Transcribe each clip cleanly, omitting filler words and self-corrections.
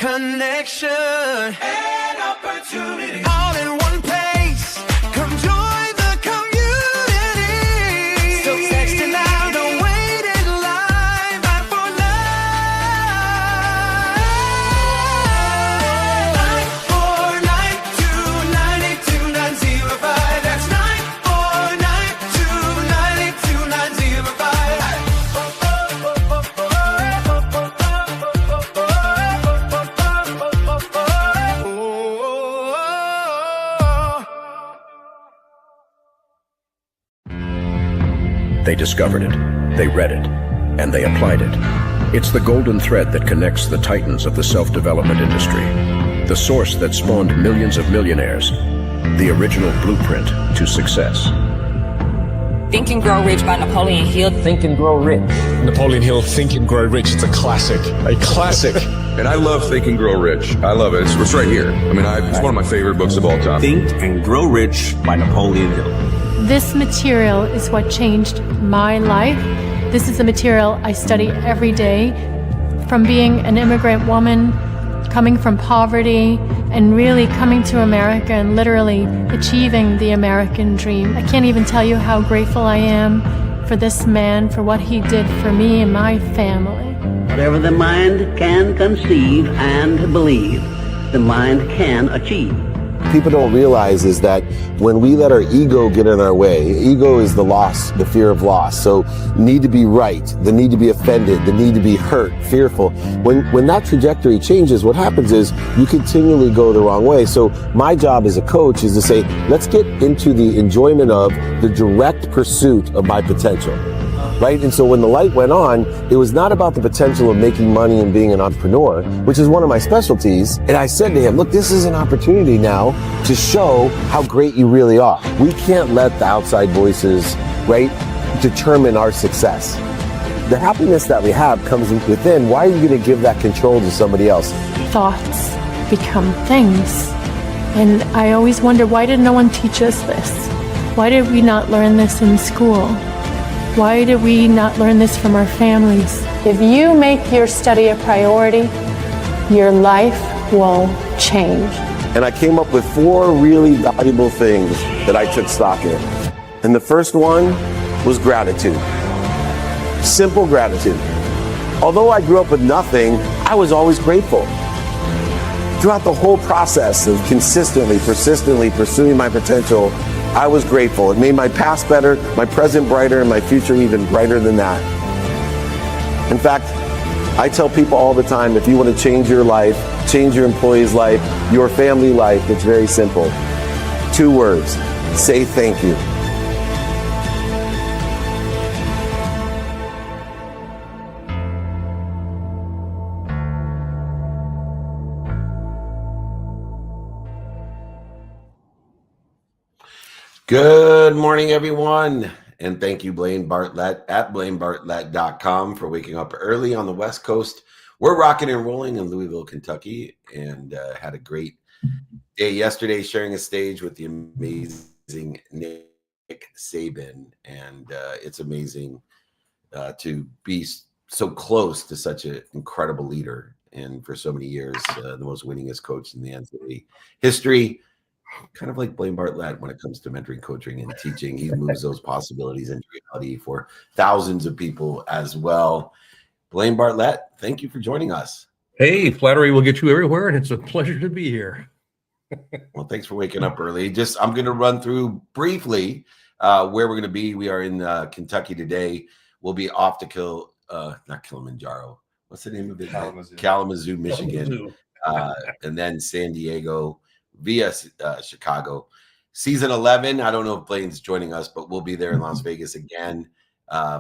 connection, and opportunity. All in one place. Come join the community. So text it now, don't wait in line. Fight for life. 949-292-905. That's 949-292-905. They discovered it, they read it, and they applied it. It's the golden thread that connects the titans of the self-development industry, the source that spawned millions of millionaires, the original blueprint to success. Think and Grow Rich by Napoleon Hill. Think and Grow Rich. Napoleon Hill, Think and Grow Rich. It's a classic. A classic. And I love Think and Grow Rich. I love it. It's right here. I mean, it's one of my favorite books of all time. Think and Grow Rich by Napoleon Hill. This material is what changed my life. This is the material I study every day. From being an immigrant woman, coming from poverty, and really coming to America and literally achieving the American dream. I can't even tell you how grateful I am for this man, for what he did for me and my family. Whatever the mind can conceive and believe, the mind can achieve. People don't realize is that when we let our ego get in our way, ego is the loss, the fear of loss. So need to be right, the need to be offended, the need to be hurt, fearful. When that trajectory changes, what happens is you continually go the wrong way. So my job as a coach is to say, let's get into the enjoyment of the direct pursuit of my potential. Right? And so when the light went on, it was not about the potential of making money and being an entrepreneur, which is one of my specialties. And I said to him, look, this is an opportunity now to show how great you really are. We can't let the outside voices, right, determine our success. The happiness that we have comes within. Why are you going to give that control to somebody else? Thoughts become things. And I always wonder, why did no one teach us this? Why did we not learn this in school? Why did we not learn this from our families? If you make your study a priority, your life will change. And I came up with 4 really valuable things that I took stock in. And the first one was gratitude. Simple gratitude. Although I grew up with nothing, I was always grateful. Throughout the whole process of consistently, persistently pursuing my potential, I was grateful. It made my past better, my present brighter, and my future even brighter than that. In fact, I tell people all the time, if you want to change your life, change your employee's life, your family life, it's very simple. 2 words, say thank you. Good morning, everyone. And thank you, Blaine Bartlett at blainebartlett.com for waking up early on the West Coast. We're rocking and rolling in Louisville, Kentucky, and had a great day yesterday sharing a stage with the amazing Nick Saban. And it's amazing to be so close to such an incredible leader. And for so many years, the most winningest coach in the NCAA history. Kind of like Blaine Bartlett when it comes to mentoring, coaching, and teaching. He moves those possibilities into reality for thousands of people as well. Blaine Bartlett, thank you for joining us. Hey, flattery will get you everywhere, and it's a pleasure to be here. Well, thanks for waking up early. I'm going to run through briefly where we're going to be. We are in Kentucky today. We'll be off to not Kilimanjaro. What's the name of it? Kalamazoo, Michigan. And then San Diego via Chicago. Season 11, I don't know if Blaine's joining us, but we'll be there in Las Vegas again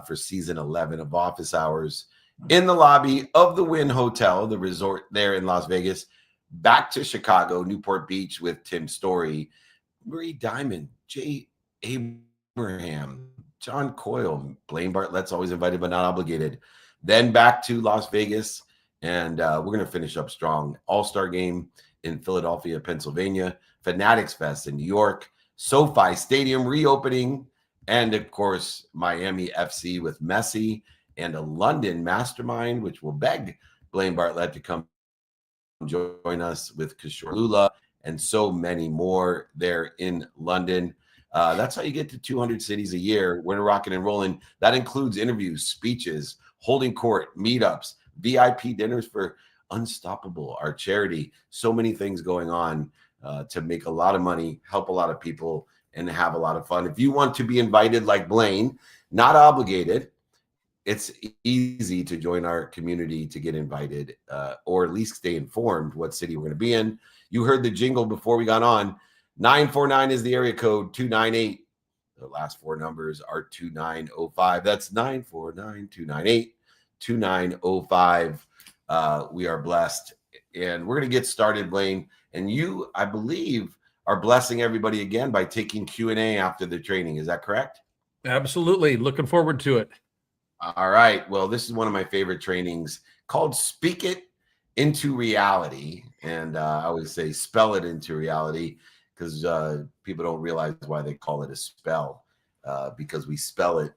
for season 11 of Office Hours in the lobby of the Wynn Hotel, the resort there in Las Vegas. Back to Chicago, Newport Beach with Tim Story, Marie Diamond, Jay Abraham, John Coyle, Blaine Bartlett's always invited but not obligated. Then back to Las Vegas, and we're going to finish up strong. All-Star Game in Philadelphia, Pennsylvania, Fanatics Fest in New York, SoFi Stadium reopening, and of course, Miami FC with Messi and a London mastermind, which will beg Blaine Bartlett to come join us with Kishore Lula and so many more there in London. That's how you get to 200 cities a year. We're rocking and rolling. That includes interviews, speeches, holding court, meetups, VIP dinners for Unstoppable, our charity. So many things going on to make a lot of money, help a lot of people, and have a lot of fun. If you want to be invited like Blaine, not obligated, it's easy to join our community to get invited or at least stay informed what city we're going to be in. You heard the jingle before we got on. 949 is the area code. 298. The last four numbers are 2905. That's 949-298-2905. We are blessed. And we're going to get started, Blaine. And you, I believe, are blessing everybody again by taking Q&A after the training. Is that correct? Absolutely. Looking forward to it. All right. Well, this is one of my favorite trainings called Speak It into Reality. And I always say spell it into reality because people don't realize why they call it a spell because we spell it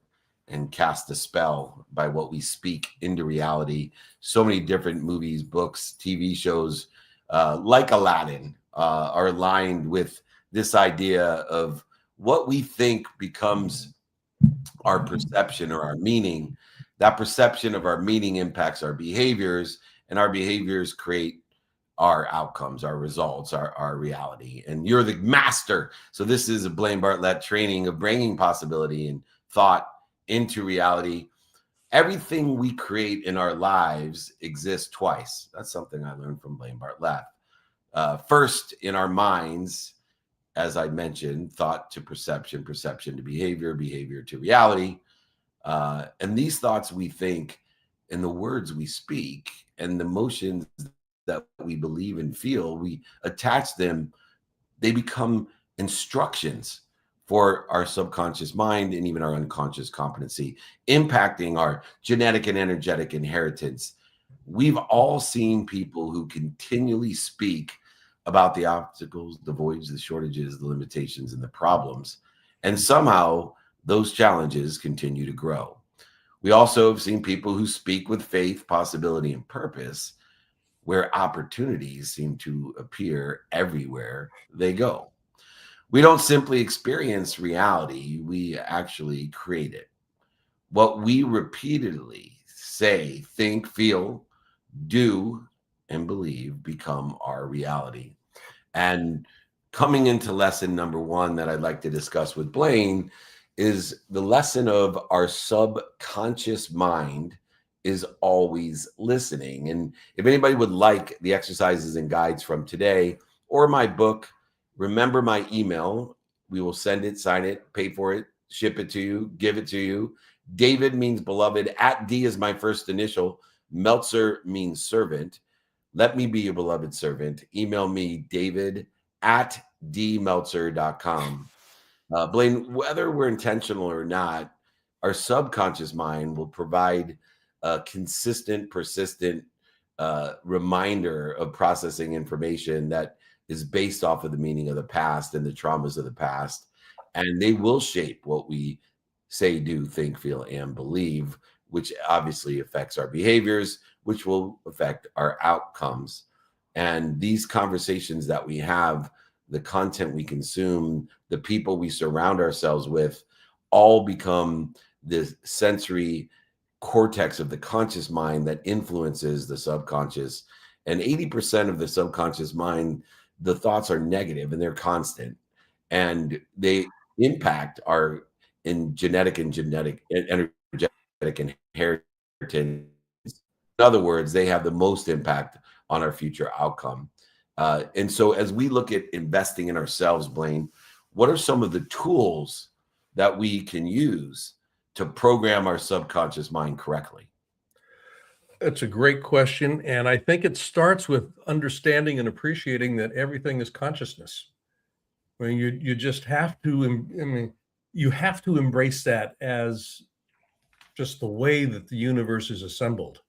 and cast a spell by what we speak into reality. So many different movies, books, TV shows like Aladdin are aligned with this idea of what we think becomes our perception or our meaning. That perception of our meaning impacts our behaviors, and our behaviors create our outcomes, our results, our reality. And you're the master. So this is a Blaine Bartlett training of bringing possibility and thought into reality. Everything we create in our lives exists twice. That's something I learned from Blaine Bartlett. First, in our minds, as I mentioned, thought to perception, perception to behavior, behavior to reality. And these thoughts we think and the words we speak and the emotions that we believe and feel, we attach them, they become instructions for our subconscious mind and even our unconscious competency, impacting our genetic and energetic inheritance. We've all seen people who continually speak about the obstacles, the voids, the shortages, the limitations, and the problems. And somehow those challenges continue to grow. We also have seen people who speak with faith, possibility, and purpose, where opportunities seem to appear everywhere they go. We don't simply experience reality, we actually create it. What we repeatedly say, think, feel, do, and believe become our reality. And coming into lesson number one that I'd like to discuss with Blaine is the lesson of our subconscious mind is always listening. And if anybody would like the exercises and guides from today or my book, remember my email. We will send it, sign it, pay for it, ship it to you, give it to you. David means beloved. At D is my first initial. Meltzer means servant. Let me be your beloved servant. Email me, david@dmeltzer.com. Blaine, whether we're intentional or not, our subconscious mind will provide a consistent, persistent reminder of processing information that is based off of the meaning of the past and the traumas of the past. And they will shape what we say, do, think, feel, and believe, which obviously affects our behaviors, which will affect our outcomes. And these conversations that we have, the content we consume, the people we surround ourselves with, all become the sensory cortex of the conscious mind that influences the subconscious. And 80% of the subconscious mind, the thoughts are negative and they're constant. And they impact our genetic and energetic inheritance. In other words, they have the most impact on our future outcome. And so as we look at investing in ourselves, Blaine, what are some of the tools that we can use to program our subconscious mind correctly? That's a great question. And I think it starts with understanding and appreciating that everything is consciousness. I mean, you just have to, you have to embrace that as just the way that the universe is assembled.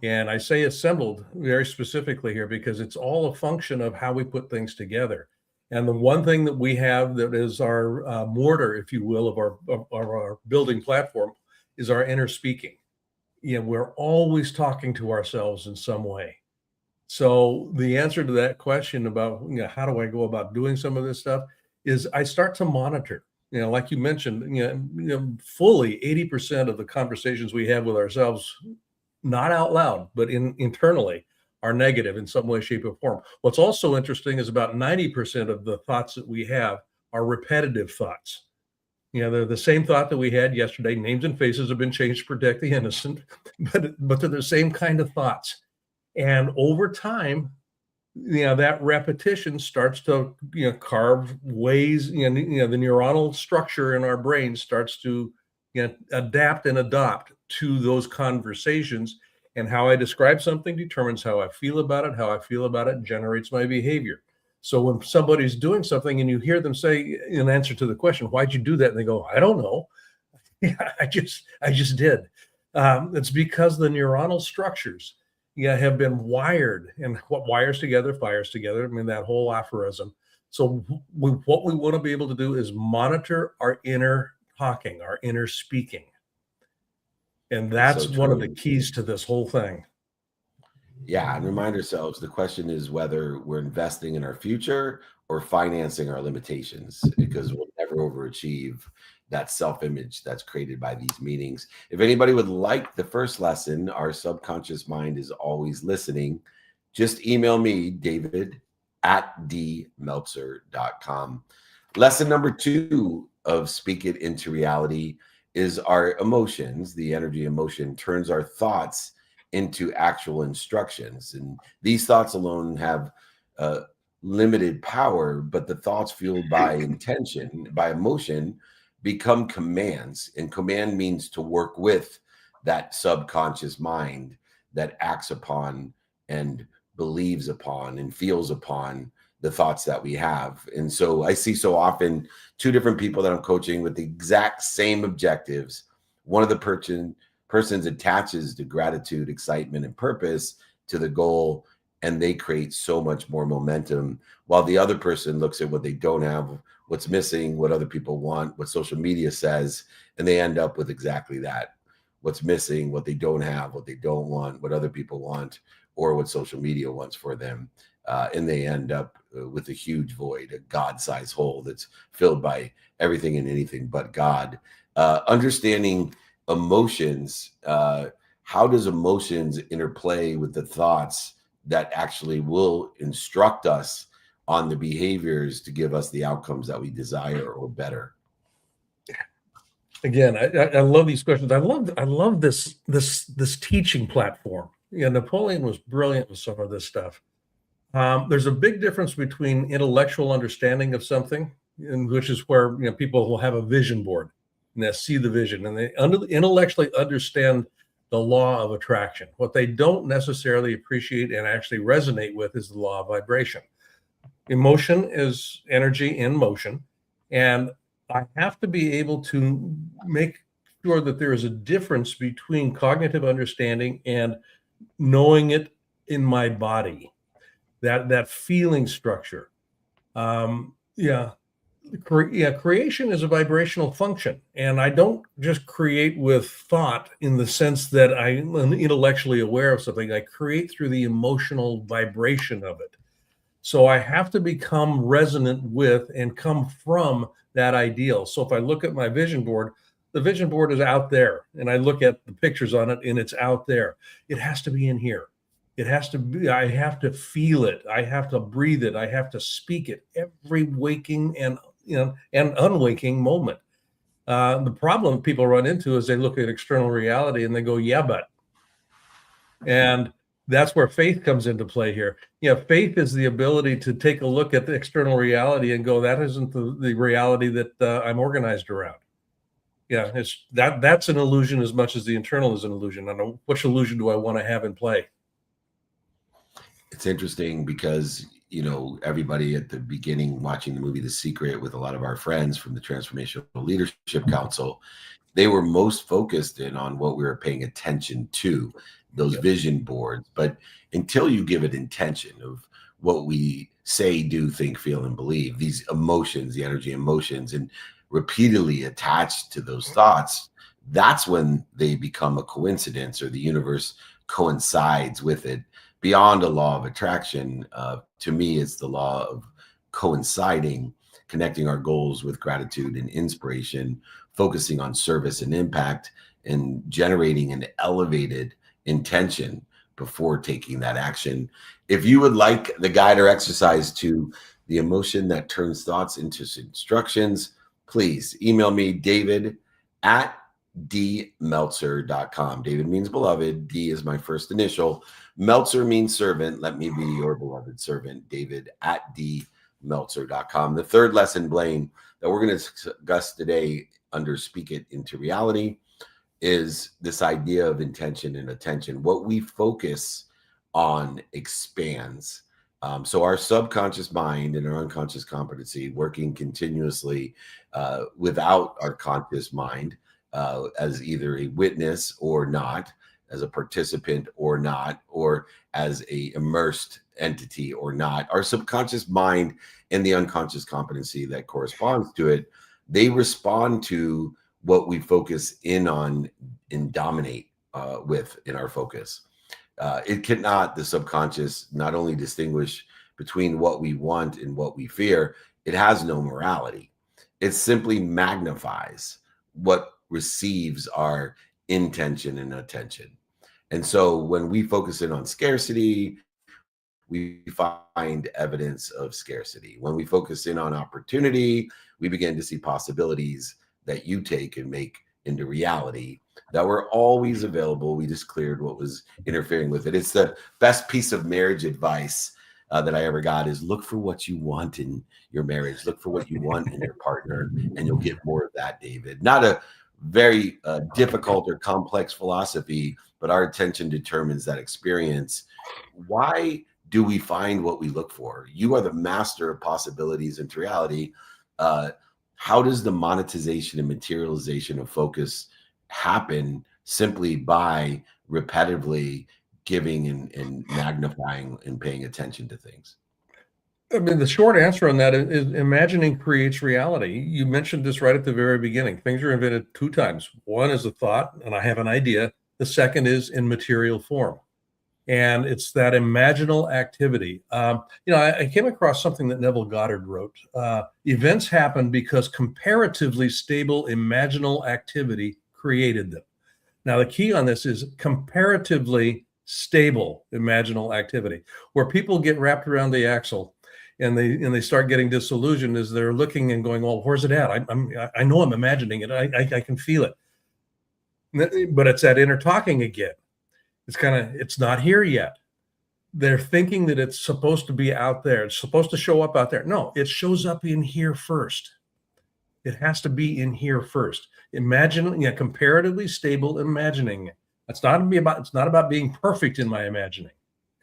And I say assembled very specifically here because it's all a function of how we put things together. And the one thing that we have that is our mortar, if you will, of our building platform is our inner speaking. You know, we're always talking to ourselves in some way. So the answer to that question about, how do I go about doing some of this stuff is I start to monitor. Like you mentioned, fully 80% of the conversations we have with ourselves, not out loud, but internally, are negative in some way, shape, or form. What's also interesting is about 90% of the thoughts that we have are repetitive thoughts. They're the same thought that we had yesterday. Names and faces have been changed to protect the innocent, but they're the same kind of thoughts. And over time, that repetition starts to, carve ways, the neuronal structure in our brain starts to, adapt and adopt to those conversations. And how I describe something determines how I feel about it. How I feel about it generates my behavior. So when somebody's doing something and you hear them say in answer to the question, why'd you do that? And they go, I don't know. I just did. It's because the neuronal structures have been wired, and what wires together fires together. I mean, that whole aphorism. So what we want to be able to do is monitor our inner talking, our inner speaking. And that's So one of the true. keys to this whole thing. Yeah, and remind ourselves the question is whether we're investing in our future or financing our limitations, because we'll never overachieve that self-image that's created by these meetings. If anybody would like the first lesson, our subconscious mind is always listening. Just email me, david@dmeltzer.com. Lesson number 2 of Speak It Into Reality is our emotions. The energy emotion turns our thoughts into actual instructions. And these thoughts alone have limited power, but the thoughts fueled by intention, by emotion, become commands. And command means to work with that subconscious mind that acts upon and believes upon and feels upon the thoughts that we have. And so I see so often 2 different people that I'm coaching with the exact same objectives. One of the persons attaches to gratitude, excitement, and purpose to the goal, and they create so much more momentum, while the other person looks at what they don't have, what's missing, what other people want, what social media says, and they end up with exactly that: what's missing, what they don't have, what they don't want, what other people want, or what social media wants for them. And they end up with a huge void, a God-sized hole that's filled by everything and anything but God. Understanding emotions, how does emotions interplay with the thoughts that actually will instruct us on the behaviors to give us the outcomes that we desire or better? Again, I love these questions. I love this teaching platform. Napoleon was brilliant with some of this stuff. There's a big difference between intellectual understanding of something, which is where people will have a vision board and they see the vision and they intellectually understand the law of attraction. What they don't necessarily appreciate and actually resonate with is the law of vibration. Emotion is energy in motion, and I have to be able to make sure that there is a difference between cognitive understanding and knowing it in my body. That feeling structure. Creation is a vibrational function, and I don't just create with thought in the sense that I'm intellectually aware of something. I create through the emotional vibration of it. So I have to become resonant with and come from that ideal. So if I look at my vision board, the vision board is out there, and I look at the pictures on it, and it's out there. It has to be in here. It has to be, I have to feel it. I have to breathe it. I have to speak it every waking and unwaking moment. The problem people run into is they look at external reality and they go, yeah, but. And that's where faith comes into play here. Faith is the ability to take a look at the external reality and go, that isn't the reality that I'm organized around. It's that's an illusion as much as the internal is an illusion. I know, which illusion do I want to have in play? It's interesting because, everybody at the beginning watching the movie The Secret with a lot of our friends from the Transformational Leadership Council, they were most focused in on what we were paying attention to, those vision boards. But until you give it intention of what we say, do, think, feel, and believe, these emotions, the energy emotions, and repeatedly attached to those thoughts, that's when they become a coincidence or the universe coincides with it. beyond a law of attraction. To me, it's the law of coinciding, connecting our goals with gratitude and inspiration, focusing on service and impact, and generating an elevated intention before taking that action. If you would like the guide or exercise to the emotion that turns thoughts into instructions, please email me, David at dmeltzer.com. David means beloved. D is my first initial. Meltzer means servant. Let me be your beloved servant. David at dmeltzer.com. The third lesson, Blaine, that we're going to discuss today under Speak It Into Reality is this idea of intention and attention. What we focus on expands. So our subconscious mind and our unconscious competency working continuously without our conscious mind as either a witness or not, as a participant or not, or as a immersed entity or not. Our subconscious mind and the unconscious competency that corresponds to it, they respond to what we focus in on and dominate with in our focus. It cannot, the subconscious, not only distinguish between what we want and what we fear, it has no morality. It simply magnifies what receives our intention and attention. And so when we focus in on scarcity, we find evidence of scarcity. When we focus in on opportunity, we begin to see possibilities that you take and make into reality that were always available. We just cleared what was interfering with it. It's the best piece of marriage advice that I ever got is look for what you want in your marriage. Look for what you want in your partner, and you'll get more of that, David. Not a very difficult or complex philosophy, but our attention determines that experience. Why do we find what we look for? You are the master of possibilities into reality. How does the monetization and materialization of focus happen? Simply by repetitively giving and magnifying and paying attention to things. I mean, the short answer on that is imagining creates reality. You mentioned this right at the very beginning. Things are invented two times. One is a thought, and I have an idea. The second is in material form. And it's that imaginal activity. I came across something that Neville Goddard wrote. Events happen because comparatively stable imaginal activity created them. Now, the key on this is comparatively stable imaginal activity, where people get wrapped around the axle and they start getting disillusioned as they're looking and going, well, where's it at? I know I'm imagining it. I can feel it. But it's that inner talking again. It's not here yet. They're thinking that it's supposed to be out there. It's supposed to show up out there. No, it shows up in here first. It has to be in here first. Comparatively stable imagining. It's not about being perfect in my imagining.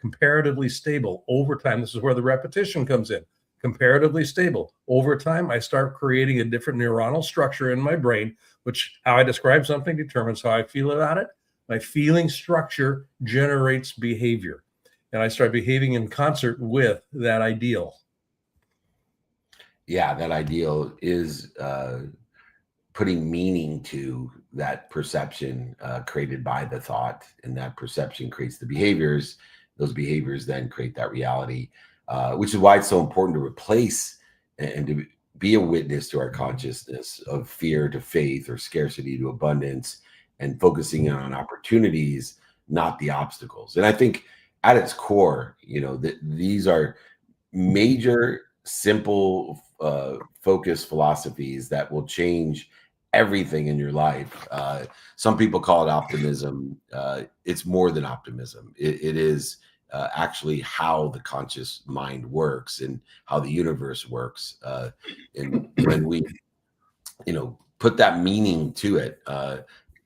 Comparatively stable over time. This is where the repetition comes in. Comparatively stable over time. I start creating a different neuronal structure in my brain, which how I describe something determines how I feel about it. My feeling structure generates behavior, and I start behaving in concert with that ideal. Yeah, that ideal is putting meaning to that perception created by the thought, and that perception creates the behaviors. Those behaviors then create that reality, which is why it's so important to replace and to be a witness to our consciousness of fear to faith or scarcity to abundance, and focusing on opportunities, not the obstacles. And I think at its core, these are major, simple, focus philosophies that will change everything in your life. Some people call it optimism. It's more than optimism. It is actually how the conscious mind works and how the universe works. And when we, put that meaning to it,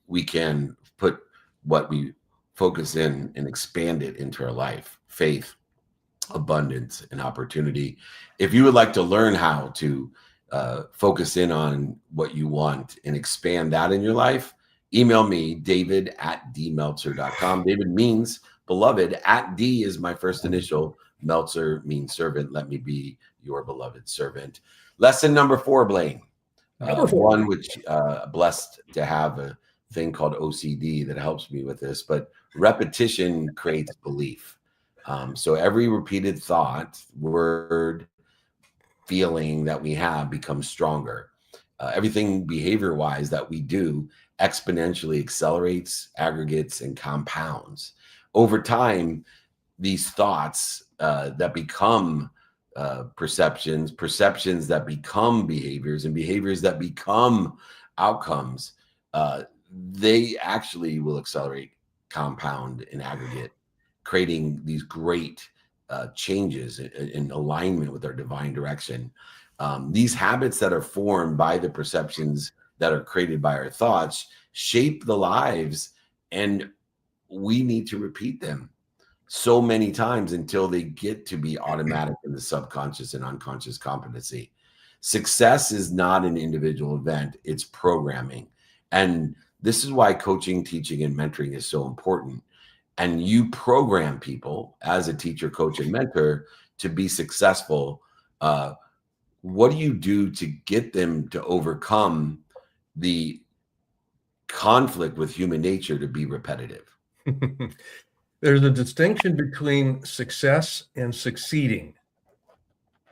we can put what we focus in and expand it into our life, faith, abundance, and opportunity. If you would like to learn how to focus in on what you want and expand that in your life, email me, David at dmeltzer.com. David means beloved. At D is my first initial. Meltzer means servant. Let me be your beloved servant. Lesson number 4, Blaine. One which blessed to have a thing called OCD that helps me with this, but repetition creates belief. So every repeated thought, word, feeling that we have becomes stronger. Everything behavior wise that we do exponentially accelerates, aggregates, and compounds. Over time, these thoughts that become perceptions, perceptions that become behaviors, and behaviors that become outcomes, they actually will accelerate, compound, and aggregate, creating these great changes in alignment with our divine direction. These habits that are formed by the perceptions that are created by our thoughts shape the lives, and we need to repeat them so many times until they get to be automatic in the subconscious and unconscious competency. Success is not an individual event, it's programming. And this is why coaching, teaching, and mentoring is so important. And you program people as a teacher, coach, and mentor to be successful. What do you do to get them to overcome the conflict with human nature to be repetitive? There's a distinction between success and succeeding.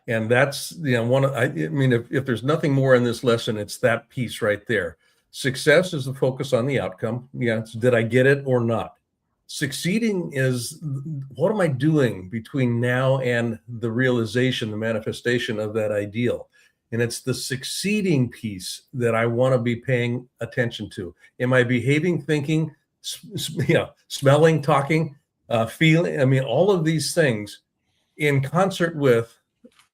And that's, I mean, if there's nothing more in this lesson, it's that piece right there. Success is the focus on the outcome. Did I get it or not? Succeeding is, what am I doing between now and the realization, the manifestation of that ideal? And it's the succeeding piece that I want to be paying attention to. Am I behaving, thinking, smelling, talking, feeling? I mean, all of these things in concert with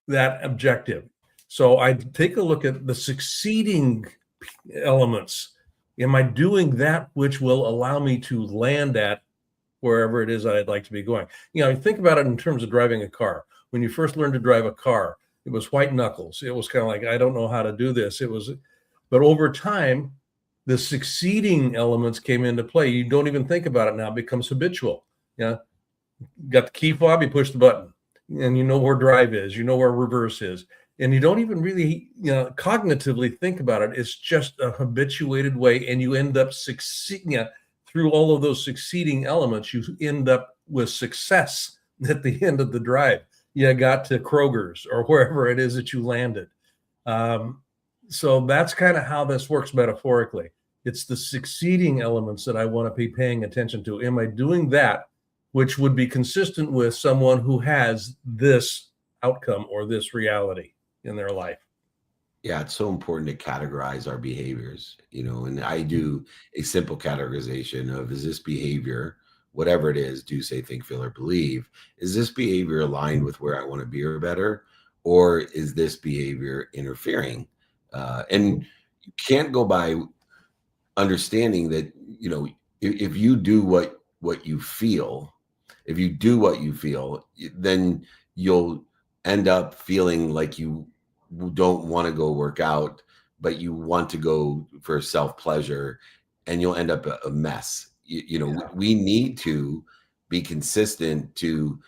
that objective. So I take a look at the succeeding elements. Am I doing that which will allow me to land at wherever it is I'd like to be going? Think about it in terms of driving a car. When you first learned to drive a car, it was white knuckles. It was kind of like, I don't know how to do this. But over time, the succeeding elements came into play. You don't even think about it now. It becomes habitual. Got the key fob, you push the button, and you know where drive is, you know where reverse is. And you don't even really, cognitively think about it. It's just a habituated way, and you end up succeeding through all of those succeeding elements. You end up with success at the end of the drive. You got to Kroger's or wherever it is that you landed. So that's kind of how this works metaphorically. It's the succeeding elements that I want to be paying attention to. Am I doing that which would be consistent with someone who has this outcome or this reality in their life? Yeah, it's so important to categorize our behaviors, and I do a simple categorization of, is this behavior, whatever it is, do, say, think, feel, or believe, is this behavior aligned with where I want to be or better? Or is this behavior interfering? And you can't go by understanding that, if you do what you feel, then you'll end up feeling like you don't want to go work out, but you want to go for self-pleasure, and you'll end up a mess. We need to be consistent to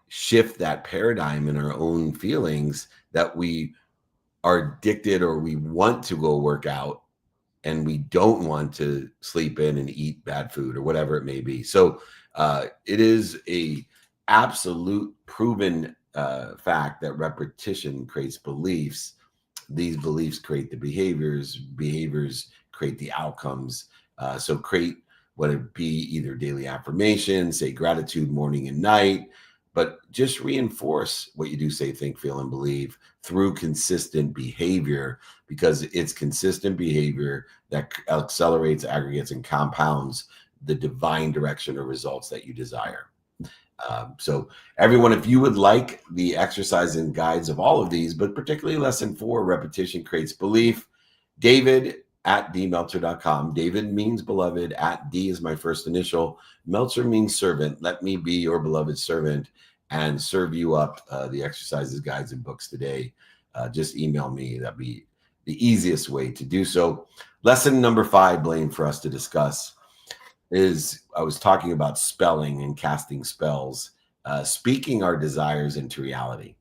shift that paradigm in our own feelings, that we are addicted or we want to go work out and we don't want to sleep in and eat bad food or whatever it may be. So it is a absolute proven fact that repetition creates beliefs. These beliefs create the behaviors create the outcomes. So create, whether it be either daily affirmations, say gratitude morning and night, but just reinforce what you do, say, think, feel, and believe through consistent behavior, because it's consistent behavior that accelerates, aggregates, and compounds the divine direction or results that you desire. So everyone, if you would like the exercise and guides of all of these, but particularly lesson 4, repetition creates belief, David at dmeltzer.com. David means beloved. At D is my first initial. Meltzer means servant. Let me be your beloved servant and serve you up the exercises, guides, and books today. Just email me. That'd be the easiest way to do so. Lesson number 5, Blaine, for us to discuss is, I was talking about spelling and casting spells, speaking our desires into reality.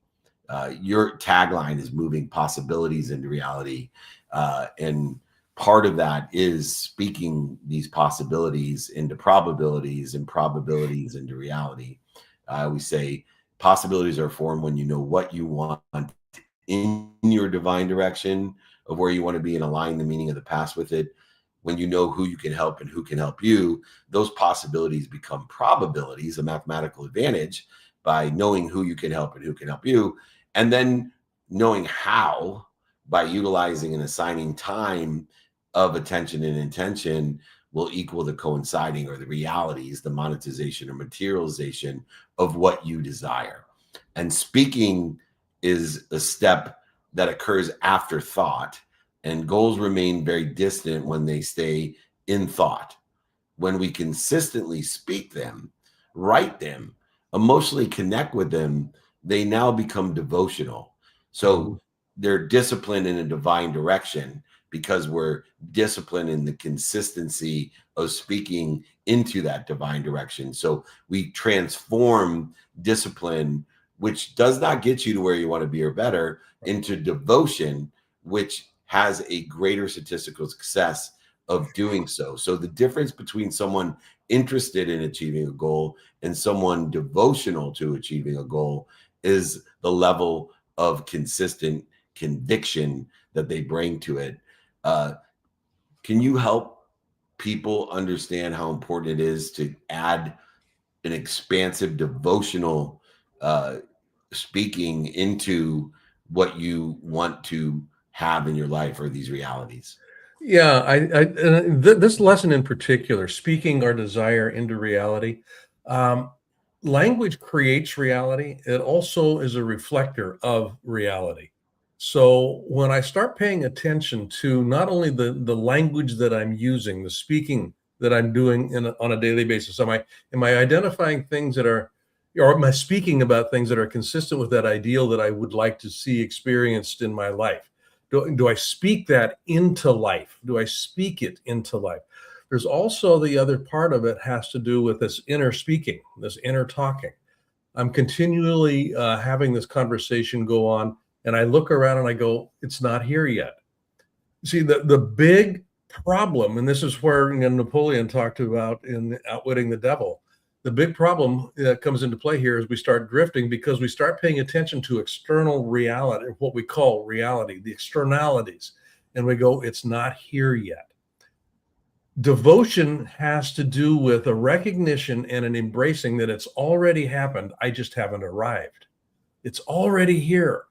Your tagline is moving possibilities into reality. And part of that is speaking these possibilities into probabilities and probabilities into reality. I always say possibilities are formed when you know what you want in your divine direction of where you want to be and align the meaning of the past with it. When you know who you can help and who can help you, those possibilities become probabilities, a mathematical advantage by knowing who you can help and who can help you. And then knowing how, by utilizing and assigning time of attention and intention, will equal the coinciding or the realities, the monetization or materialization of what you desire. And speaking is a step that occurs after thought, and goals remain very distant when they stay in thought. When we consistently speak them, write them, emotionally connect with them, they now become devotional. So they're disciplined in a divine direction because we're disciplined in the consistency of speaking into that divine direction. So we transform discipline, which does not get you to where you want to be or better, into devotion, which has a greater statistical success of doing so. So the difference between someone interested in achieving a goal and someone devotional to achieving a goal is the level of consistent conviction that they bring to it. Can you help people understand how important it is to add an expansive devotional speaking into what you want to have in your life or these realities? Yeah, this lesson in particular, speaking our desire into reality, language creates reality. It also is a reflector of reality. So when I start paying attention to not only the language that I'm using, the speaking that I'm doing on a daily basis, am I identifying things that are, or am I speaking about things that are consistent with that ideal that I would like to see experienced in my life? Do I speak that into life? Do I speak it into life? There's also the other part of it has to do with this inner speaking, this inner talking. I'm continually having this conversation go on, and I look around and I go, it's not here yet. See, the big problem, and this is where Napoleon talked about in Outwitting the Devil, the big problem that comes into play here is we start drifting because we start paying attention to external reality, what we call reality, the externalities, and we go, it's not here yet. Devotion has to do with a recognition and an embracing that it's already happened. I just haven't arrived. It's already here.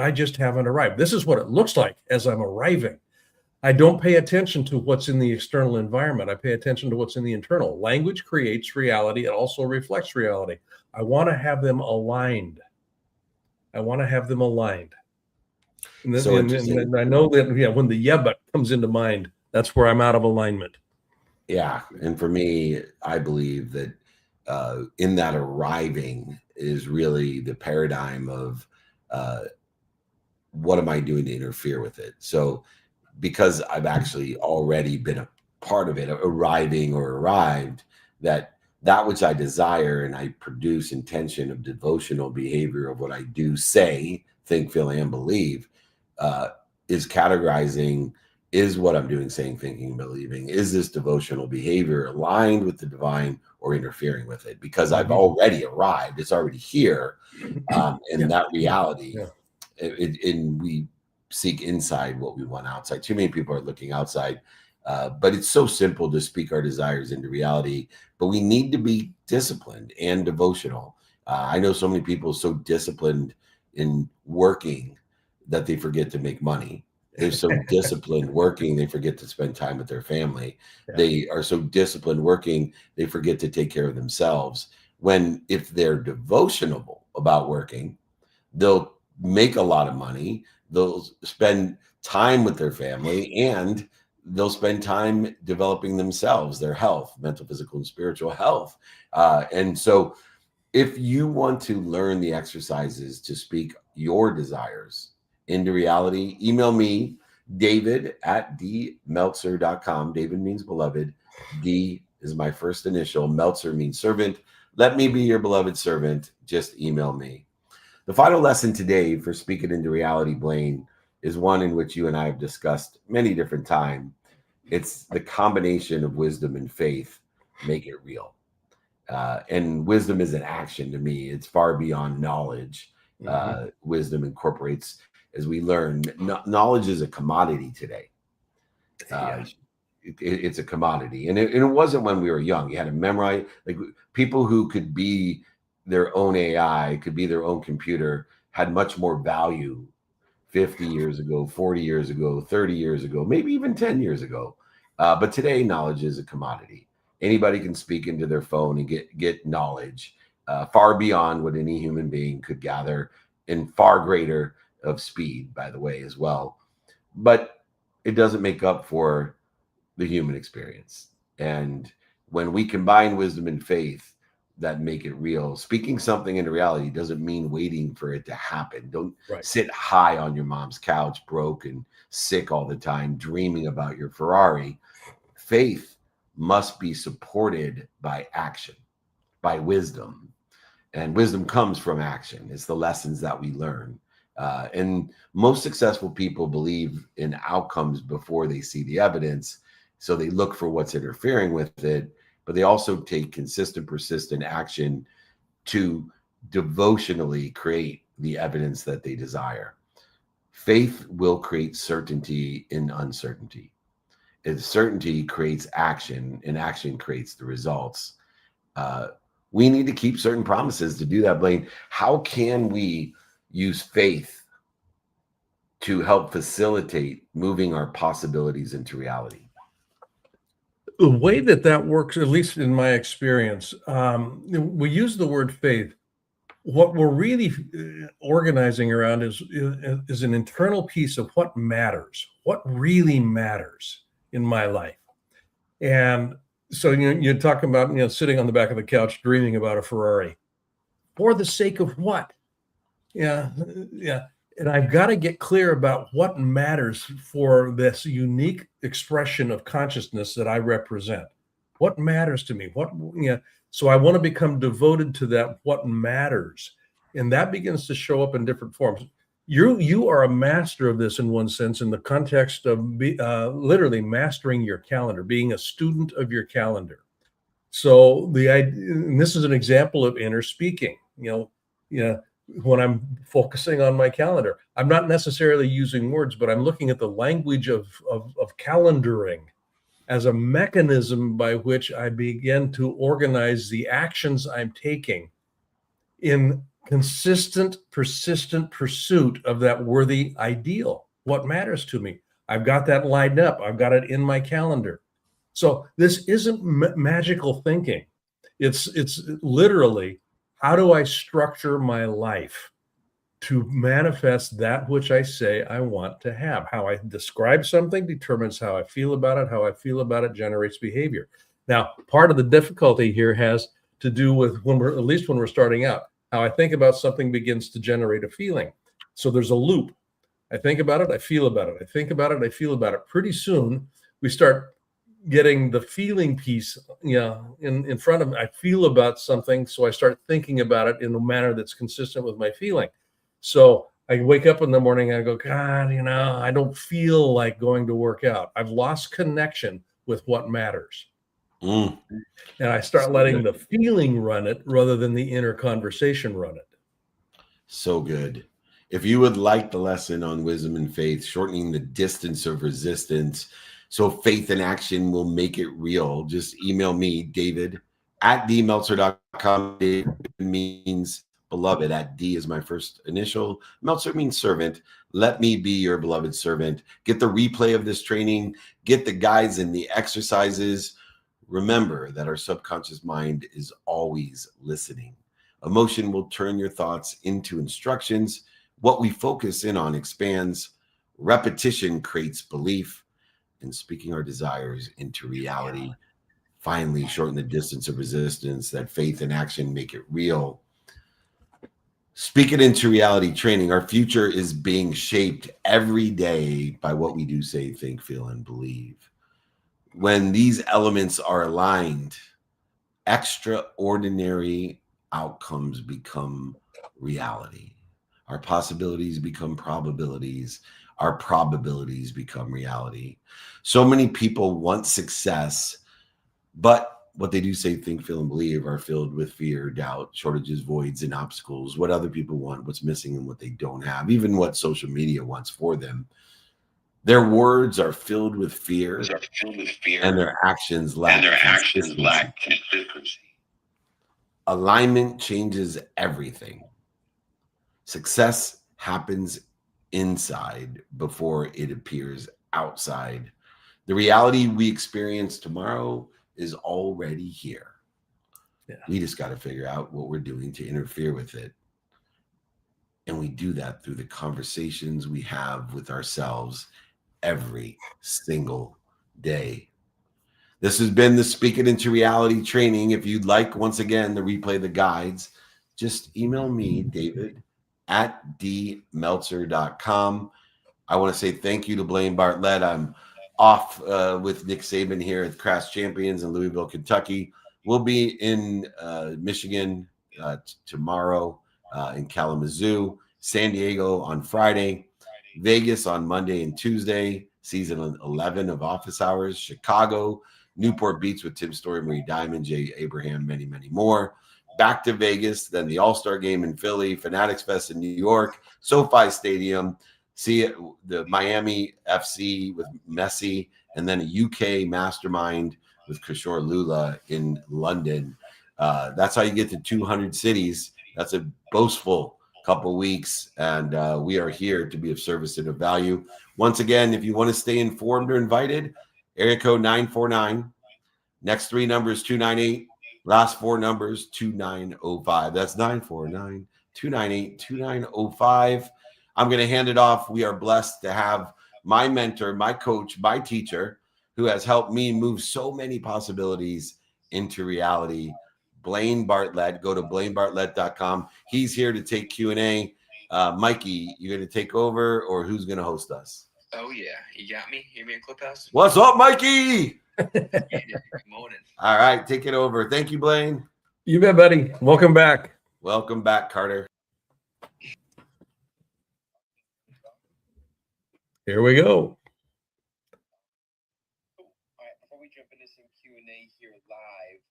I just haven't arrived. This is what it looks like as I'm arriving. I don't pay attention to what's in the external environment. I pay attention to what's in the internal. Language creates reality. It also reflects reality. I want to have them aligned. I want to have them aligned. And I know that when the but comes into mind, that's where I'm out of alignment. Yeah. And for me, I believe that in that arriving is really the paradigm of what am I doing to interfere with it? So because I've actually already been a part of it, arriving or arrived, that which I desire and I produce intention of devotional behavior of what I do, say, think, feel, and believe, is categorizing, is what I'm doing, saying, thinking, believing, is this devotional behavior aligned with the divine or interfering with it? Because I've already arrived, it's already here, and that reality, and we seek inside what we want outside. Too many people are looking outside, but it's so simple to speak our desires into reality, but we need to be disciplined and devotional. I know so many people so disciplined in working that they forget to make money. They're so disciplined working, they forget to spend time with their family. Yeah. They are so disciplined working, they forget to take care of themselves. When if they're devotional about working, they'll make a lot of money, they'll spend time with their family, and they'll spend time developing themselves, their health, mental, physical, and spiritual health. And so if you want to learn the exercises to speak your desires into reality, email me, david@dmeltzer.com. David means beloved. D is my first initial. Meltzer means servant. Let me be your beloved servant. Just email me. The final lesson today for Speak It Into Reality, Blaine, is one in which you and I have discussed many different times. It's the combination of wisdom and faith make it real. And wisdom is an action to me. It's far beyond knowledge. Wisdom incorporates, as we learn, knowledge is a commodity today. It's a commodity, and it wasn't when we were young. You had to memorize. Like, people who could be their own AI, could be their own computer, had much more value 50 years ago, 40 years ago, 30 years ago, maybe even 10 years ago. But today, knowledge is a commodity. Anybody can speak into their phone and get knowledge far beyond what any human being could gather, and far greater of speed, by the way, as well. But it doesn't make up for the human experience. And when we combine wisdom and faith that make it real, speaking something into reality doesn't mean waiting for it to happen. Don't sit high on your mom's couch, broke and sick all the time, dreaming about your Ferrari. Faith must be supported by action, by wisdom. And wisdom comes from action. It's the lessons that we learn. And most successful people believe in outcomes before they see the evidence. So they look for what's interfering with it, but they also take consistent, persistent action to devotionally create the evidence that they desire. Faith will create certainty in uncertainty. And certainty creates action, and action creates the results. We need to keep certain promises to do that, Blaine. How can we use faith to help facilitate moving our possibilities into reality? The way that works, at least in my experience, we use the word faith. What we're really organizing around is an internal piece of what matters, what really matters in my life. And so you're talking about, sitting on the back of the couch dreaming about a Ferrari. For the sake of what? Yeah. And I've got to get clear about what matters for this unique expression of consciousness that I represent. What matters to me? So I want to become devoted to that, what matters. And that begins to show up in different forms. You are a master of this in one sense, in the context of literally mastering your calendar, being a student of your calendar. So and this is an example of inner speaking. When I'm focusing on my calendar, I'm not necessarily using words, but I'm looking at the language of calendaring as a mechanism by which I begin to organize the actions I'm taking in consistent, persistent pursuit of that worthy ideal. What matters to me? I've got that lined up. I've got it in my calendar. So this isn't magical thinking. It's literally, how do I structure my life to manifest that which I say I want to have? How I describe something determines how I feel about it. How I feel about it generates behavior. Now, part of the difficulty here has to do with at least when we're starting out, how I think about something begins to generate a feeling. So there's a loop. I think about it, I feel about it. I think about it, I feel about it. Pretty soon we start getting the feeling piece, in front of me. I feel about something, so I start thinking about it in a manner that's consistent with my feeling. So I wake up in the morning and I go, God, I don't feel like going to work out. I've lost connection with what matters. And I start letting the feeling run it rather than the inner conversation run it. So good. If you would like the lesson on wisdom and faith, shortening the distance of resistance, so faith and action will make it real, just email me, David@dmeltzer.com. David means beloved. D is my first initial. Meltzer means servant. Let me be your beloved servant. Get the replay of this training. Get the guides and the exercises. Remember that our subconscious mind is always listening. Emotion will turn your thoughts into instructions. What we focus in on expands. Repetition creates belief. And speaking our desires into reality, finally shorten the distance of resistance, that faith and action make it real. Speak it into reality training. Our future is being shaped every day by what we do, say, think, feel, and believe. When these elements are aligned, extraordinary outcomes become reality. Our possibilities become probabilities. Our probabilities become reality. So many people want success, but what they do say, think, feel, and believe are filled with fear, doubt, shortages, voids, and obstacles, what other people want, what's missing, and what they don't have, even what social media wants for them. Their words are filled with fear, and their actions lack consistency. Alignment changes everything. Success happens inside before it appears outside. The reality we experience tomorrow is already here. Yeah. We just got to figure out what we're doing to interfere with it. And we do that through the conversations we have with ourselves every single day. This has been the Speak It Into Reality training. If you'd like, once again, to replay the guides, just email me, David, at dmeltzer.com. I want to say thank you to Blaine Bartlett. I'm off with Nick Saban here at Crash Champions in Louisville, Kentucky. We'll be in Michigan tomorrow, in Kalamazoo, San Diego on Friday, Vegas on Monday and Tuesday, season 11 of Office Hours, Chicago, Newport Beach with Tim Story, Marie Diamond, Jay Abraham, many, many more. Back to Vegas, then the All-Star Game in Philly, Fanatics Fest in New York, SoFi Stadium, see it, the Miami FC with Messi, and then a UK mastermind with Kishore Lula in London. That's how you get to 200 cities. That's a boastful couple weeks, and we are here to be of service and of value. Once again, if you want to stay informed or invited, area code 949, next three numbers 298, last four numbers 2905. That's 949-298-2905. I'm going to hand it off. We are blessed to have my mentor, my coach, my teacher, who has helped me move so many possibilities into reality, Blaine Bartlett. Go to blainebartlett.com. He's here to take Q&A. Mikey, you going to take over, or who's going to host us? Oh, yeah. You got me? Hear me in Clubhouse? What's up, Mikey? Good morning. All right, take it over. Thank you, Blaine. You bet, buddy. Welcome back. Welcome back, Carter. Here we go. All right, before we jump into some Q&A here live,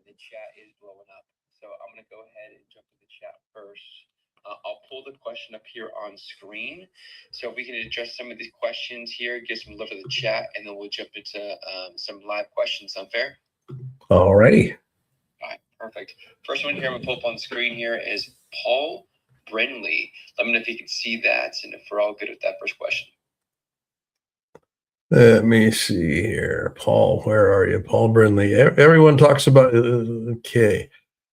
the chat is blowing up. So I'm going to go ahead and jump to the chat first. I'll pull the question up here on screen. So we can address some of these questions here, get some love to the chat, and then we'll jump into some live questions. Sound fair? All righty. All right, perfect. First one here I'm going to pull up on screen here is Paul Brinley. Let me know if you can see that and if we're all good with that first question. Let me see here. Paul, where are you? Paul Brindley. Everyone talks about,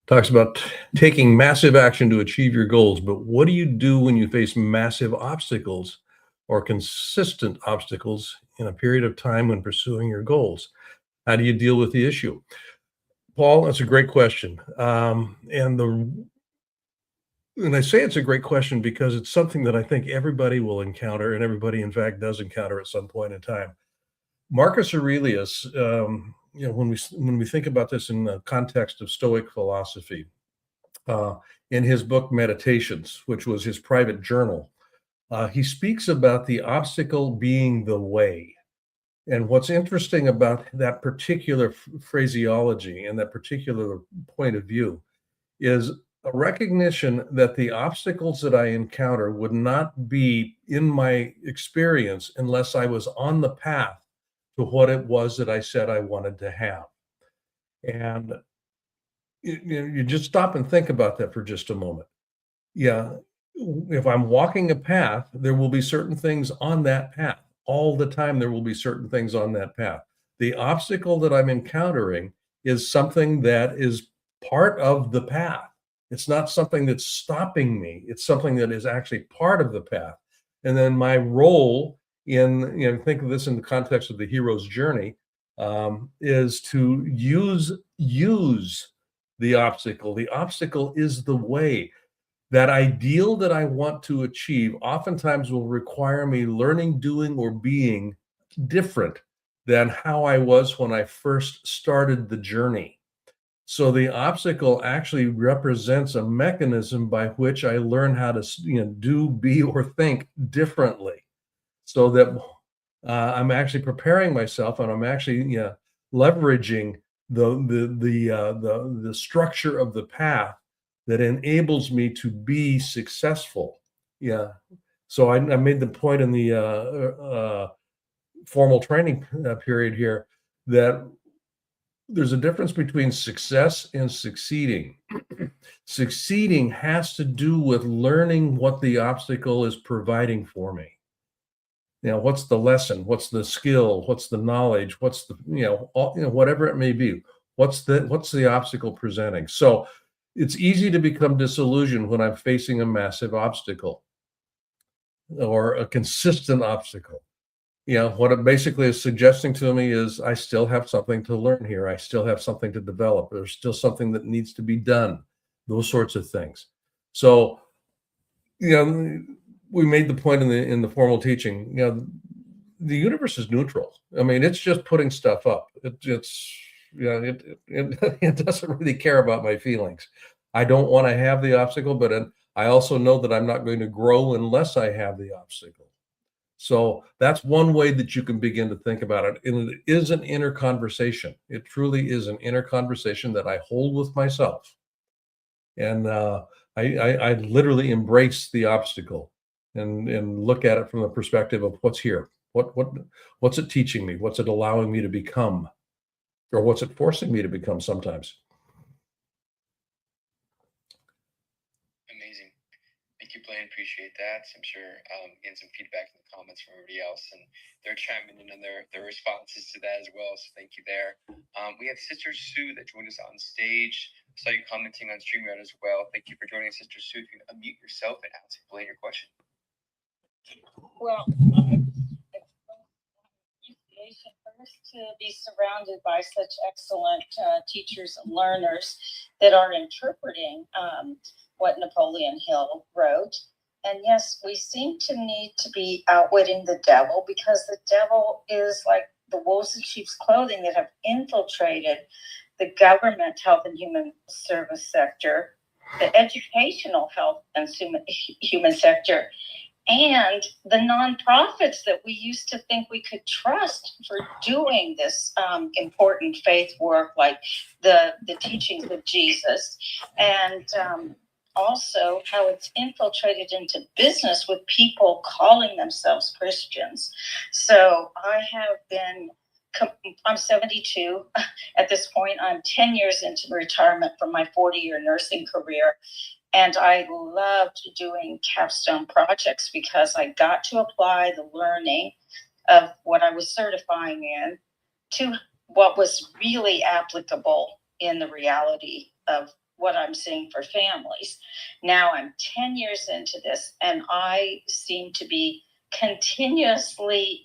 talks about taking massive action to achieve your goals. But what do you do when you face massive obstacles or consistent obstacles in a period of time when pursuing your goals? How do you deal with the issue? Paul, that's a great question. And I say it's a great question because it's something that I think everybody will encounter, and everybody, in fact, does encounter at some point in time. Marcus Aurelius, when we think about this in the context of Stoic philosophy, in his book Meditations, which was his private journal, he speaks about the obstacle being the way. And what's interesting about that particular phraseology and that particular point of view is a recognition that the obstacles that I encounter would not be in my experience unless I was on the path to what it was that I said I wanted to have. And you just stop and think about that for just a moment. Yeah, if I'm walking a path, there will be certain things on that path. All the time, there will be certain things on that path. The obstacle that I'm encountering is something that is part of the path. It's not something that's stopping me. It's something that is actually part of the path. And then my role in, think of this in the context of the hero's journey, is to use the obstacle. The obstacle is the way. That ideal that I want to achieve oftentimes will require me learning, doing, or being different than how I was when I first started the journey. So the obstacle actually represents a mechanism by which I learn how to do, be, or think differently, so that I'm actually preparing myself, and I'm actually leveraging the structure of the path that enables me to be successful. Yeah. So I made the point in the formal training period here that there's a difference between success and succeeding. Succeeding has to do with learning what the obstacle is providing for me. What's the lesson? What's the skill? What's the knowledge? What's the, whatever it may be. What's the obstacle presenting? So it's easy to become disillusioned when I'm facing a massive obstacle or a consistent obstacle. What it basically is suggesting to me is I still have something to learn here. I still have something to develop. There's still something that needs to be done, those sorts of things. So, we made the point in the formal teaching, the universe is neutral. I mean, it's just putting stuff up. It doesn't really care about my feelings. I don't want to have the obstacle, but I also know that I'm not going to grow unless I have the obstacle. So that's one way that you can begin to think about it. And it is an inner conversation. It truly is an inner conversation that I hold with myself. And I literally embrace the obstacle and look at it from the perspective of what's here. What's it teaching me? What's it allowing me to become? Or what's it forcing me to become sometimes? Amazing. Thank you, Blaine. Appreciate that. I'm sure getting some feedback in the comments from everybody else, and they're chiming in on their responses to that as well. So thank you there. We have Sister Sue that joined us on stage. I saw you commenting on StreamYard as well. Thank you for joining us, Sister Sue. If you can unmute yourself and ask Blaine your question. Well, appreciation first to be surrounded by such excellent teachers and learners that are interpreting what Napoleon Hill wrote. And yes, we seem to need to be outwitting the devil, because the devil is like the wolves in sheep's clothing that have infiltrated the government health and human service sector, the educational health and human sector, and the nonprofits that we used to think we could trust for doing this important faith work, like the teachings of Jesus, and also how it's infiltrated into business with people calling themselves Christians. So I have been, I'm 72 at this point. I'm 10 years into retirement from my 40-year nursing career. And I loved doing capstone projects because I got to apply the learning of what I was certifying in to what was really applicable in the reality of what I'm seeing for families. Now I'm 10 years into this, and I seem to be continuously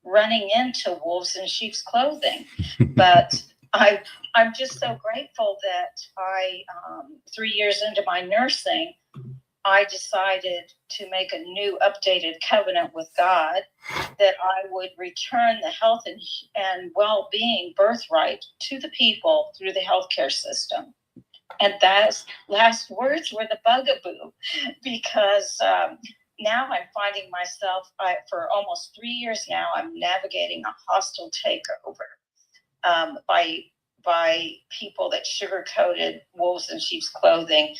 running into wolves in sheep's clothing. But I'm just so grateful that 3 years into my nursing, I decided to make a new updated covenant with God that I would return the health and well-being birthright to the people through the healthcare system. And that last words were the bugaboo, because now I'm finding myself, for almost 3 years now, I'm navigating a hostile takeover by people that sugar-coated wolves in sheep's clothing,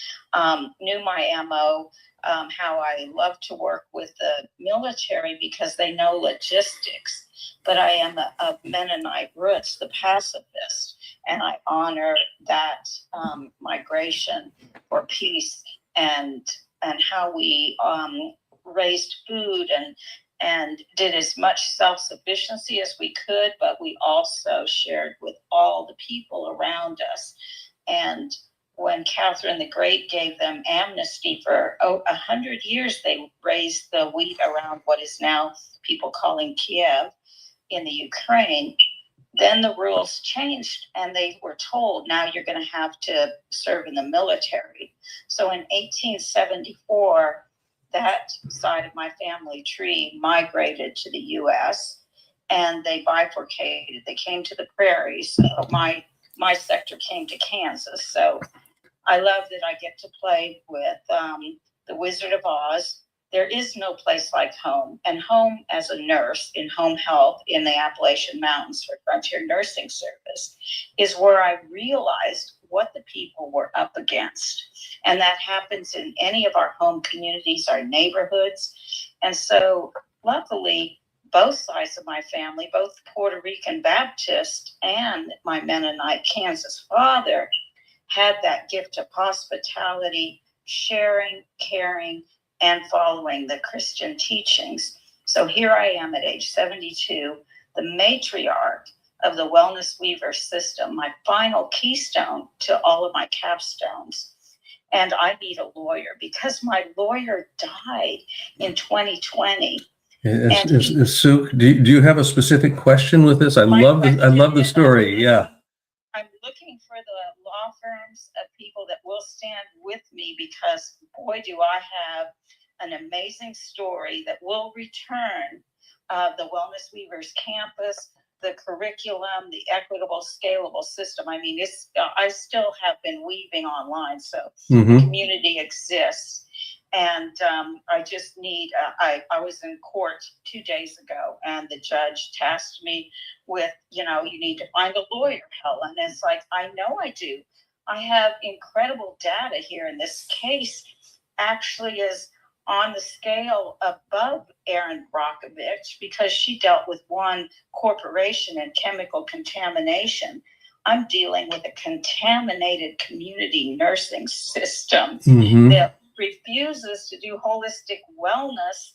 knew my MO, how I love to work with the military because they know logistics, but I am a Mennonite roots, the pacifist, and I honor that migration for peace and how we raised food and did as much self-sufficiency as we could, but we also shared with all the people around us. And when Catherine the Great gave them amnesty for 100 years, they raised the wheat around what is now people calling Kiev in the Ukraine. Then the rules changed, and they were told, now you're going to have to serve in the military. So in 1874, that side of my family tree migrated to the U.S., and they bifurcated. They came to the prairies. So my sector came to Kansas. So I love that I get to play with the Wizard of Oz there is no place like home. And home as a nurse in home health in the Appalachian Mountains for Frontier Nursing Service is where I realized what the people were up against. And that happens in any of our home communities, our neighborhoods. And so luckily, both sides of my family, both Puerto Rican Baptist and my Mennonite Kansas father, had that gift of hospitality, sharing, caring, and following the Christian teachings. So here I am at age 72, the matriarch of the Wellness Weaver system, my final keystone to all of my capstones. And I need a lawyer because my lawyer died in 2020. Sue, do you have a specific question with this? I love the story. Yeah. I'm looking for the law firms of people that will stand with me because boy, do I have an amazing story that will return the Wellness Weavers campus, the curriculum, the equitable, scalable system. I mean, I still have been weaving online, so the community exists. And I just need, I was in court 2 days ago and the judge tasked me with, you need to find a lawyer, Helen. And it's like, I know I do. I have incredible data here. And this case actually is on the scale above Erin Brockovich because she dealt with one corporation and chemical contamination. I'm dealing with a contaminated community nursing system that refuses to do holistic wellness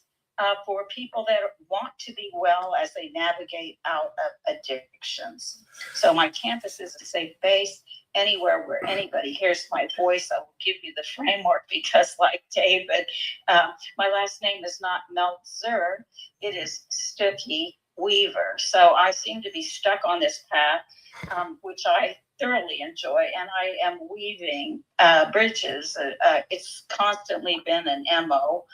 for people that want to be well as they navigate out of addictions. So my campus is a safe base. Anywhere where anybody hears my voice, I will give you the framework because like David, my last name is not Meltzer, it is Stuckey Weaver. So I seem to be stuck on this path, which I thoroughly enjoy, and I am weaving bridges. It's constantly been an MO.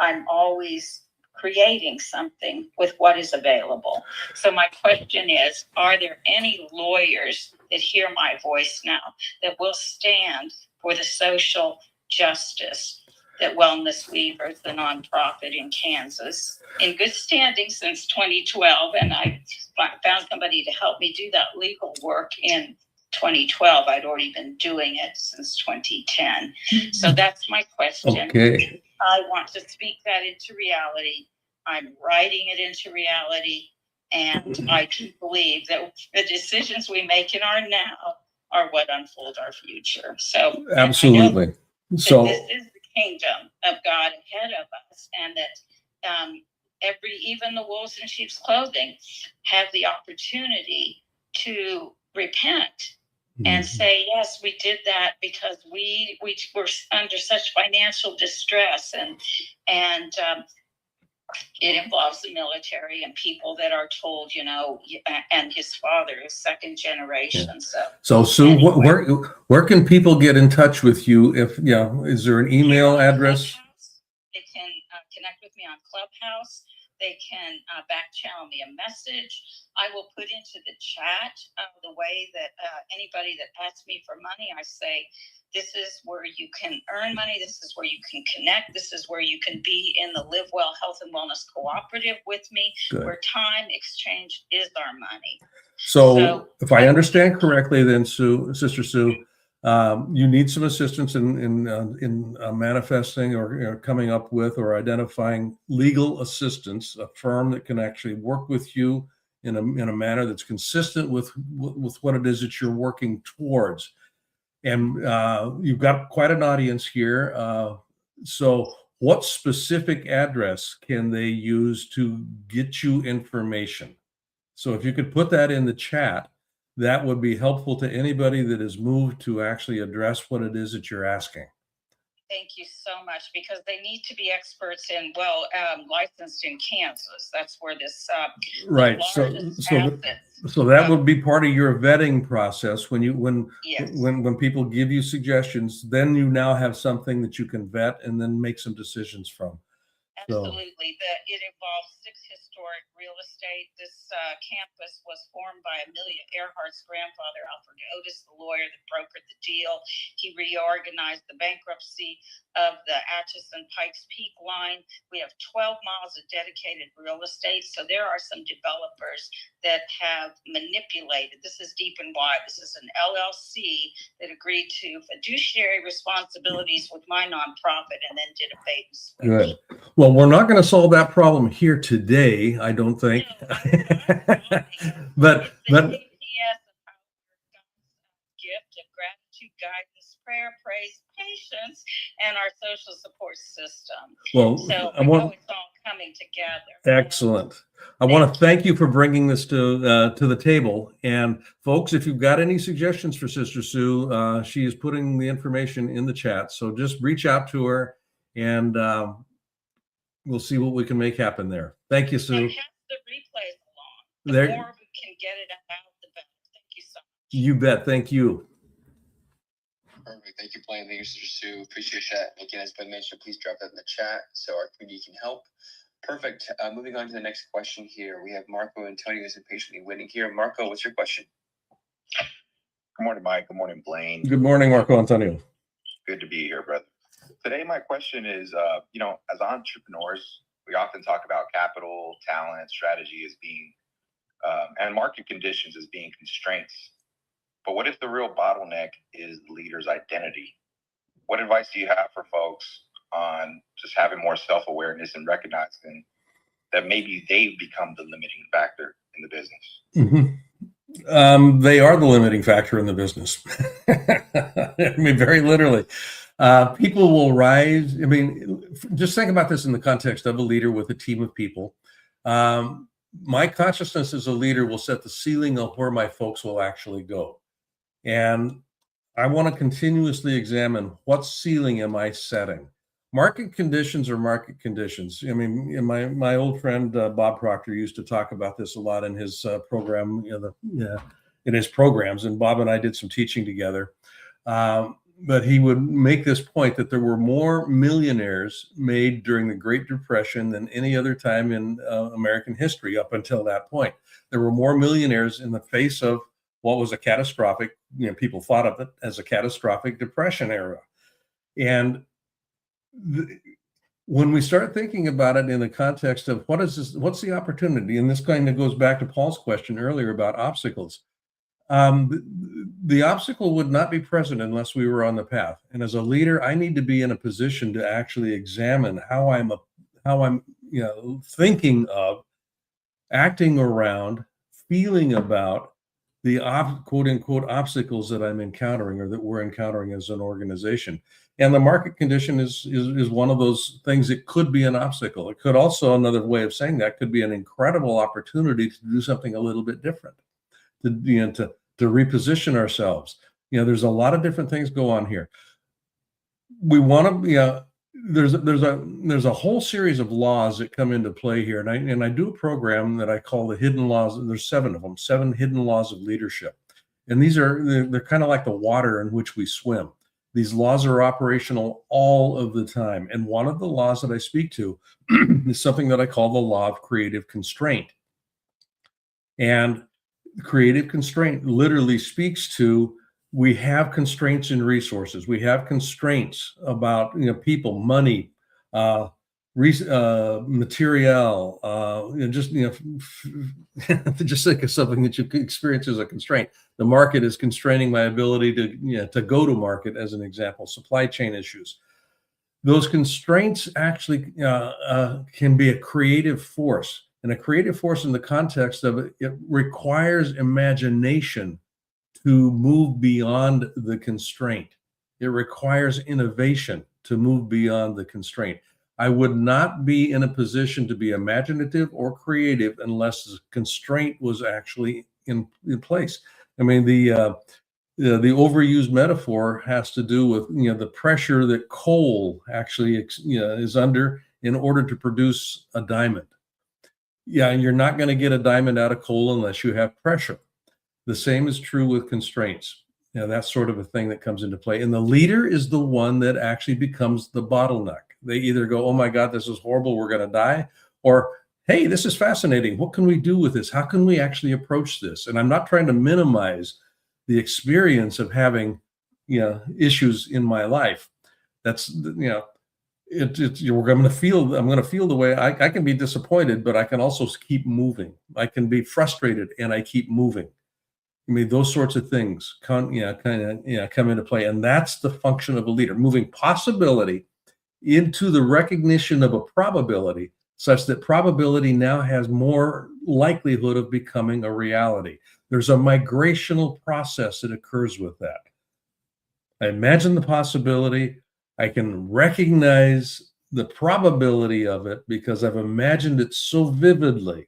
I'm always creating something with what is available. So my question is, are there any lawyers that hear my voice now that will stand for the social justice that Wellness Weavers, the nonprofit in Kansas, in good standing since 2012, and I found somebody to help me do that legal work in 2012. I'd already been doing it since 2010. So that's my question. Okay. I want to speak that into reality. I'm writing it into reality. And I do believe that the decisions we make in our now are what unfold our future. So absolutely. So this is the kingdom of God ahead of us, and that even the wolves in sheep's clothing have the opportunity to repent and say, yes, we did that because we were under such financial distress, and it involves the military and people that are told, and his father is second generation. Yeah. So Sue, anyway, where can people get in touch with you? If is there an email address? They can connect with me on Clubhouse. They can back channel me a message. I will put into the chat the way that anybody that asks me for money, I say, this is where you can earn money. This is where you can connect. This is where you can be in the Live Well Health and Wellness Cooperative with me, where time exchange is our money. So if I understand correctly, then Sister Sue, you need some assistance in manifesting or coming up with or identifying legal assistance, a firm that can actually work with you in a manner that's consistent with what it is that you're working towards. And you've got quite an audience here. So what specific address can they use to get you information? So if you could put that in the chat, that would be helpful to anybody that is moved to actually address what it is that you're asking. Thank you so much, because they need to be experts in, licensed in Kansas. That's where this right. So that would be part of your vetting process. When people give you suggestions, then you now have something that you can vet and then make some decisions from. So, Absolutely. It involves 6 historic real estate. This campus was formed by Amelia Earhart's grandfather, Alfred Otis, the lawyer that brokered the deal. He reorganized the bankruptcy of the Atchison Pikes Peak line. We have 12 miles of dedicated real estate. So there are some developers that have manipulated. This is deep and wide. This is an LLC that agreed to fiduciary responsibilities with my nonprofit and then did a bait and switch. good. Well, we're not going to solve that problem here today, I don't think. but GPS gift of gratitude, guidance, prayer, praise, patience, and our social support system. Well, So I want, it's all coming together. excellent. I want to thank you for bringing this to the table. And folks, if you've got any suggestions for Sister Sue, she is putting the information in the chat. So just reach out to her, and we'll see what we can make happen there. Thank you, Sue. And pass the replays along. The There, more we can get it out, the better. Thank you so much. you bet. Thank you. Perfect. Thank you, Blaine. Thank you, Sister Sue. Appreciate that. Again, as been mentioned, please drop that in the chat so our community can help. Perfect. Moving on to the next question here. We have Marco Antonio is impatiently waiting here. Marco, what's your question? Good morning, Mike. Good morning, Blaine. Good morning, Marco Antonio. Good to be here, brother. Today, my question is, as entrepreneurs, we often talk about capital, talent, strategy as being, and market conditions as being constraints. But what if the real bottleneck is the leader's identity? What advice do you have for folks on just having more self-awareness and recognizing that maybe they've become the limiting factor in the business? They are the limiting factor in the business. I mean, very literally. People will rise. I mean, just think about this in the context of a leader with a team of people. My consciousness as a leader will set the ceiling of where my folks will actually go. And I want to continuously examine what ceiling am I setting. Market conditions are market conditions. I mean, my old friend Bob Proctor used to talk about this a lot in his program, in his programs. And Bob and I did some teaching together. But he would make this point that there were more millionaires made during the Great Depression than any other time in American history up until that point. There were more millionaires in the face of what was a catastrophic, people thought of it as a catastrophic depression era. And when we start thinking about it in the context of what's the opportunity, and this kind of goes back to Paul's question earlier about obstacles. The obstacle would not be present unless we were on the path. And as a leader, I need to be in a position to actually examine how I'm thinking of, acting around, feeling about the quote unquote obstacles that I'm encountering or that we're encountering as an organization. And the market condition is one of those things. It could be an obstacle. It could also, another way of saying that, could be an incredible opportunity to do something a little bit different, to reposition ourselves. There's a lot of different things go on here. We want to, there's a whole series of laws that come into play here, and I do a program that I call the hidden laws. There's 7 of them, 7 hidden laws of leadership, and they're kind of like the water in which we swim. These laws are operational all of the time, and one of the laws that I speak to is something that I call the law of creative constraint. And creative constraint literally speaks to, we have constraints in resources. We have constraints about people, money, material, just think of something that you could experience as a constraint. The market is constraining my ability to go to market, as an example. Supply chain issues. Those constraints actually can be a creative force. And a creative force in the context of it requires imagination to move beyond the constraint. It requires innovation to move beyond the constraint. I would not be in a position to be imaginative or creative unless the constraint was actually in place. I mean, the overused metaphor has to do with the pressure that coal actually is under in order to produce a diamond. Yeah, you're not going to get a diamond out of coal unless you have pressure. The same is true with constraints. That's sort of a thing that comes into play. And the leader is the one that actually becomes the bottleneck. They either go, oh my God, this is horrible, we're going to die, or hey, this is fascinating. What can we do with this? How can we actually approach this? And I'm not trying to minimize the experience of having, issues in my life. That's, I'm going to feel the way I can be disappointed, but I can also keep moving. I can be frustrated and I keep moving. I mean, those sorts of things come into play. And that's the function of a leader, moving possibility into the recognition of a probability, such that probability now has more likelihood of becoming a reality. There's a migrational process that occurs with that. I imagine the possibility. I can recognize the probability of it because I've imagined it so vividly.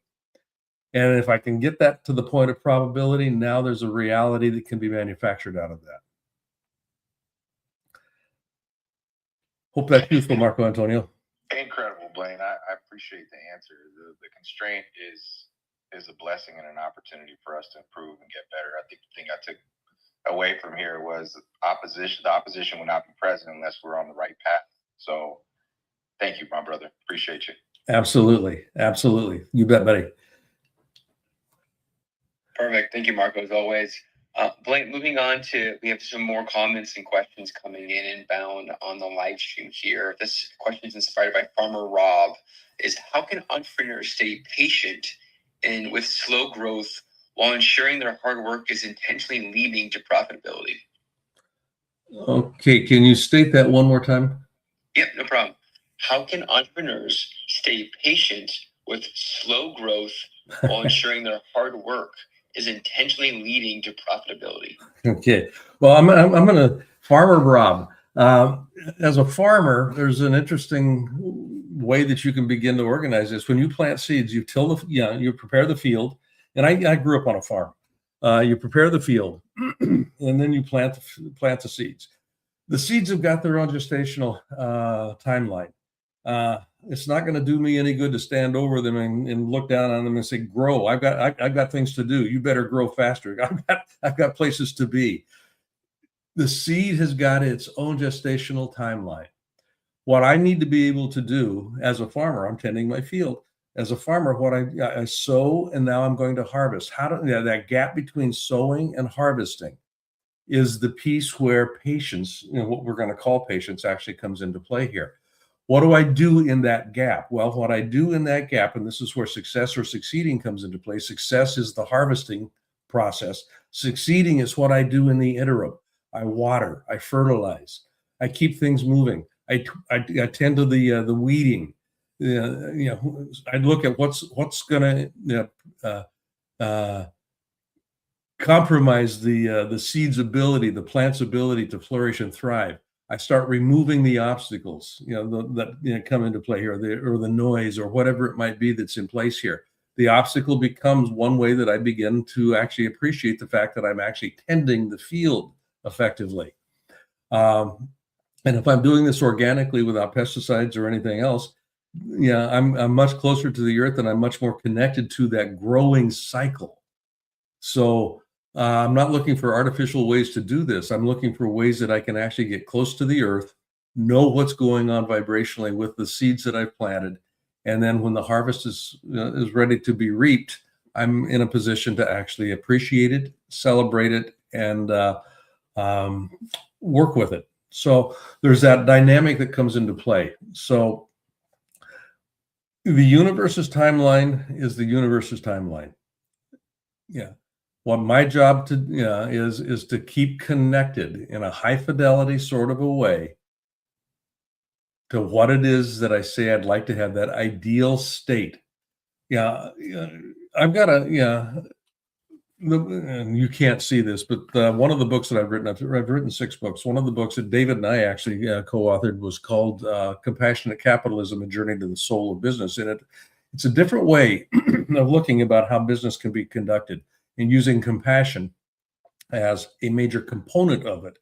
And if I can get that to the point of probability, now there's a reality that can be manufactured out of that. Hope that's useful, Marco Antonio. Incredible, Blaine. I appreciate the answer. The constraint is a blessing and an opportunity for us to improve and get better. I think the thing I took away from here was opposition. The opposition will not be present unless we're on the right path. So thank you, my brother. Appreciate you. Absolutely. Absolutely. You bet, buddy. Perfect. Thank you, Marco, as always. Blaine, moving on we have some more comments and questions coming in inbound on the live stream here. This question is inspired by Farmer Rob. Is how can entrepreneurs stay patient and with slow growth while ensuring their hard work is intentionally leading to profitability? Okay, can you state that one more time? Yep, no problem. How can entrepreneurs stay patient with slow growth while ensuring their hard work is intentionally leading to profitability? Okay. Well, I'm going to Farmer Rob. As a farmer, there's an interesting way that you can begin to organize this. When you plant seeds, you you prepare the field. And I grew up on a farm. You prepare the field, and then you plant the seeds. The seeds have got their own gestational timeline. It's not going to do me any good to stand over them and look down on them and say, "Grow! I've got things to do. You better grow faster. I've got places to be." The seed has got its own gestational timeline. What I need to be able to do as a farmer, I'm tending my field. As a farmer, what I sow and now I'm going to harvest. That gap between sowing and harvesting is the piece where patience, what we're going to call patience, actually comes into play here. What do I do in that gap? Well, what I do in that gap, and this is where success or succeeding comes into play. Success is the harvesting process. Succeeding is what I do in the interim. I water, I fertilize, I keep things moving. I tend to the weeding. I look at what's going to compromise the seed's ability, the plant's ability to flourish and thrive. I start removing the obstacles, that come into play here, or the noise, or whatever it might be that's in place here. The obstacle becomes one way that I begin to actually appreciate the fact that I'm actually tending the field effectively. And if I'm doing this organically without pesticides or anything else, I'm much closer to the earth, and I'm much more connected to that growing cycle. So I'm not looking for artificial ways to do this. I'm looking for ways that I can actually get close to the earth, know what's going on vibrationally with the seeds that I've planted, and then when the harvest is ready to be reaped, I'm in a position to actually appreciate it, celebrate it, and work with it. So there's that dynamic that comes into play. So the universe's timeline is the universe's timeline. Yeah. What my job is to keep connected in a high fidelity sort of a way to what it is that I say I'd like to have, that ideal state. I've got and you can't see this, but one of the books that I've written 6 books. One of the books that David and I actually co-authored was called Compassionate Capitalism, A Journey to the Soul of Business. And it's a different way of looking about how business can be conducted, and using compassion as a major component of it.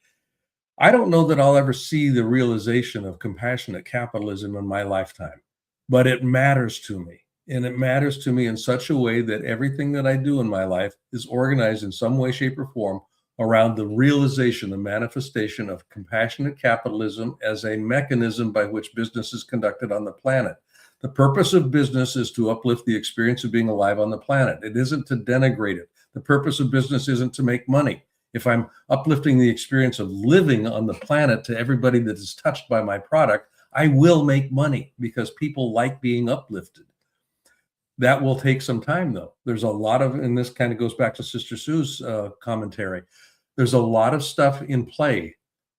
I don't know that I'll ever see the realization of compassionate capitalism in my lifetime, but it matters to me. And it matters to me in such a way that everything that I do in my life is organized in some way, shape, or form around the realization, the manifestation of compassionate capitalism as a mechanism by which business is conducted on the planet. The purpose of business is to uplift the experience of being alive on the planet. It isn't to denigrate it. The purpose of business isn't to make money. If I'm uplifting the experience of living on the planet to everybody that is touched by my product, I will make money because people like being uplifted. That will take some time, though. There's a lot of, and this kind of goes back to Sister Sue's commentary. There's a lot of stuff in play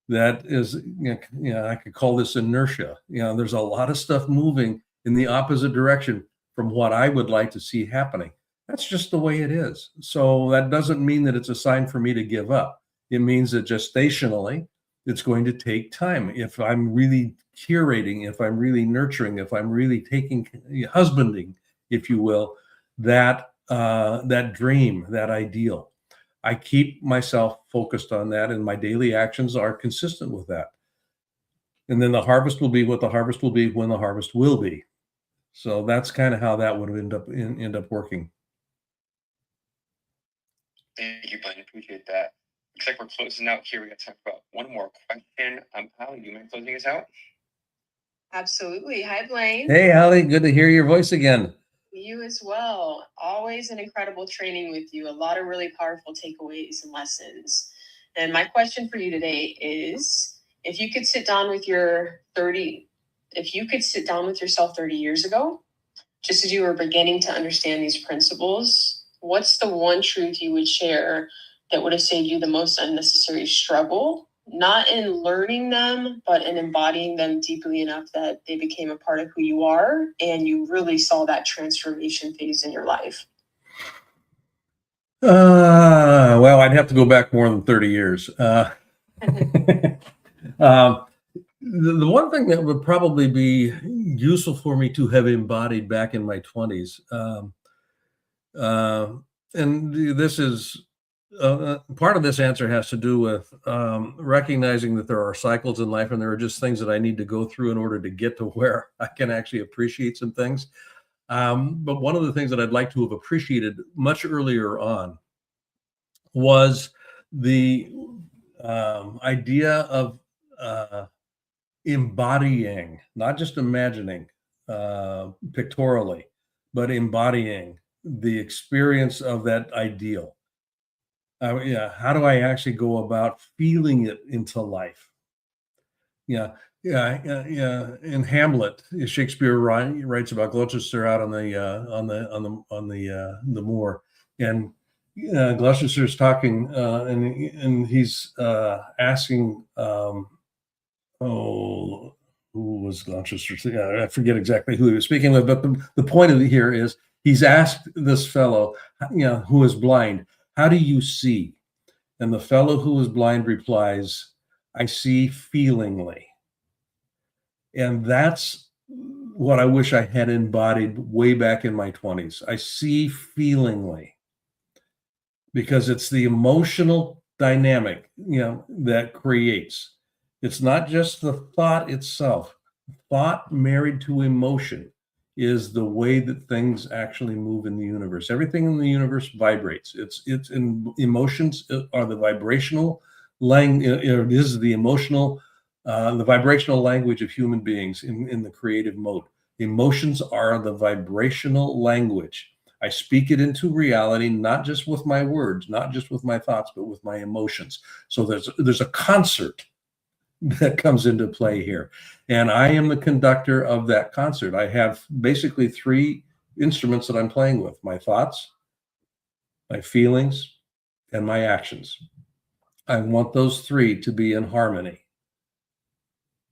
that is, I could call this inertia. There's a lot of stuff moving in the opposite direction from what I would like to see happening. That's just the way it is. So that doesn't mean that it's a sign for me to give up. It means that gestationally, it's going to take time. If I'm really curating, if I'm really nurturing, if I'm really husbanding, if you will, that dream, that ideal, I keep myself focused on that, and my daily actions are consistent with that. And then the harvest will be what the harvest will be when the harvest will be. So that's kind of how that would end up working. Thank you, Blaine. Appreciate that. Looks like we're closing out here. We got time for about one more question. Holly, do you mind closing us out? Absolutely. Hi, Blaine. Hey, Holly. Good to hear your voice again. You as well. Always an incredible training with you. A lot of really powerful takeaways and lessons. And my question for you today is, if you could sit down with yourself 30 years ago, just as you were beginning to understand these principles, what's the one truth you would share that would have saved you the most unnecessary struggle, not in learning them, but in embodying them deeply enough that they became a part of who you are and you really saw that transformation phase in your life? Well, I'd have to go back more than 30 years. The one thing that would probably be useful for me to have embodied back in my 20s, and this is part of this answer has to do with recognizing that there are cycles in life and there are just things that I need to go through in order to get to where I can actually appreciate some things. But one of the things that I'd like to have appreciated much earlier on was the idea of embodying, not just imagining pictorially, but embodying the experience of that ideal. How do I actually go about feeling it into life? In Hamlet, Shakespeare writes about Gloucester out on the moor, and Gloucester's talking, and he's asking, who was Gloucester? I forget exactly who he was speaking with, but the point of it here is he's asked this fellow, who is blind, how do you see? And the fellow who is blind replies, I see feelingly. And that's what I wish I had embodied way back in my 20s. I see feelingly, because it's the emotional dynamic, that creates. It's not just the thought itself. Thought married to emotion is the way that things actually move in the universe. Everything in the universe vibrates. It's in emotions are the vibrational language. It is the emotional, the vibrational language of human beings in the creative mode. Emotions are the vibrational language. I speak it into reality, not just with my words, not just with my thoughts, but with my emotions. So there's a concert that comes into play here. And I am the conductor of that concert. I have basically three instruments that I'm playing with: my thoughts, my feelings, and my actions. I want those three to be in harmony.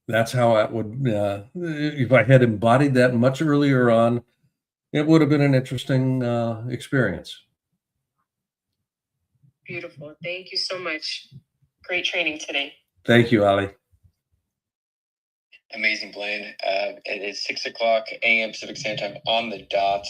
That's how I would, if I had embodied that much earlier on, it would have been an interesting experience. Beautiful. Thank you so much. Great training today. Thank you, Ali. Amazing, Blaine. It is 6:00 a.m. Pacific Standard Time on the dot.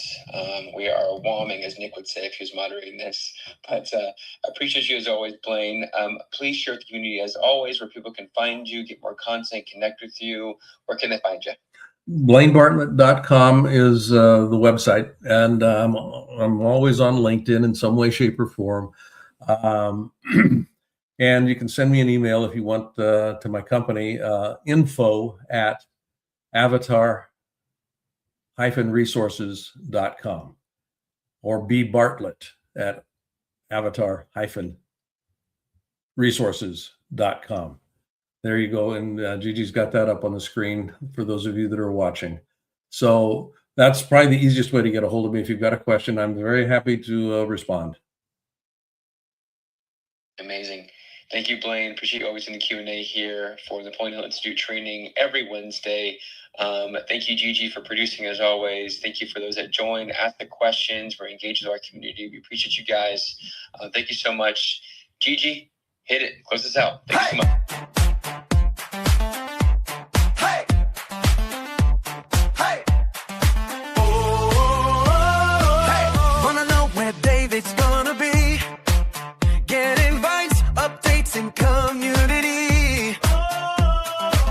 We are warming, as Nick would say if he was moderating this. But I appreciate you as always, Blaine. Please share with the community as always where people can find you, get more content, connect with you. Where can they find you? BlaineBartlett.com is the website, and I'm always on LinkedIn in some way, shape, or form. And you can send me an email if you want to my company, info@avatar-resources.com or bbartlett@avatar-resources.com. There you go. And Gigi's got that up on the screen for those of you that are watching. So that's probably the easiest way to get a hold of me. If you've got a question, I'm very happy to respond. Amazing. Thank you, Blaine. Appreciate you always in the Q&A here for the Napoleon Hill Institute training every Wednesday. Thank you, Gigi, for producing as always. Thank you for those that joined, asked the questions. We're engaged with our community. We appreciate you guys. Thank you so much. Gigi, hit it. Close this out. Thank you so much. Wanna know where David's gonna be? Get invites, updates, and community.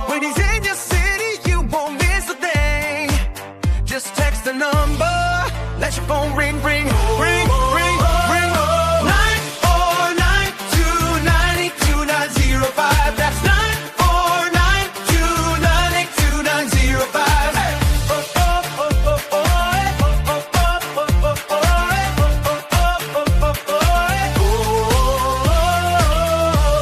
When he's in your city, you won't miss a thing. Just text the number, let your phone ring, ring, ring, ring, ring. 949-292-905. That's 949-292-905.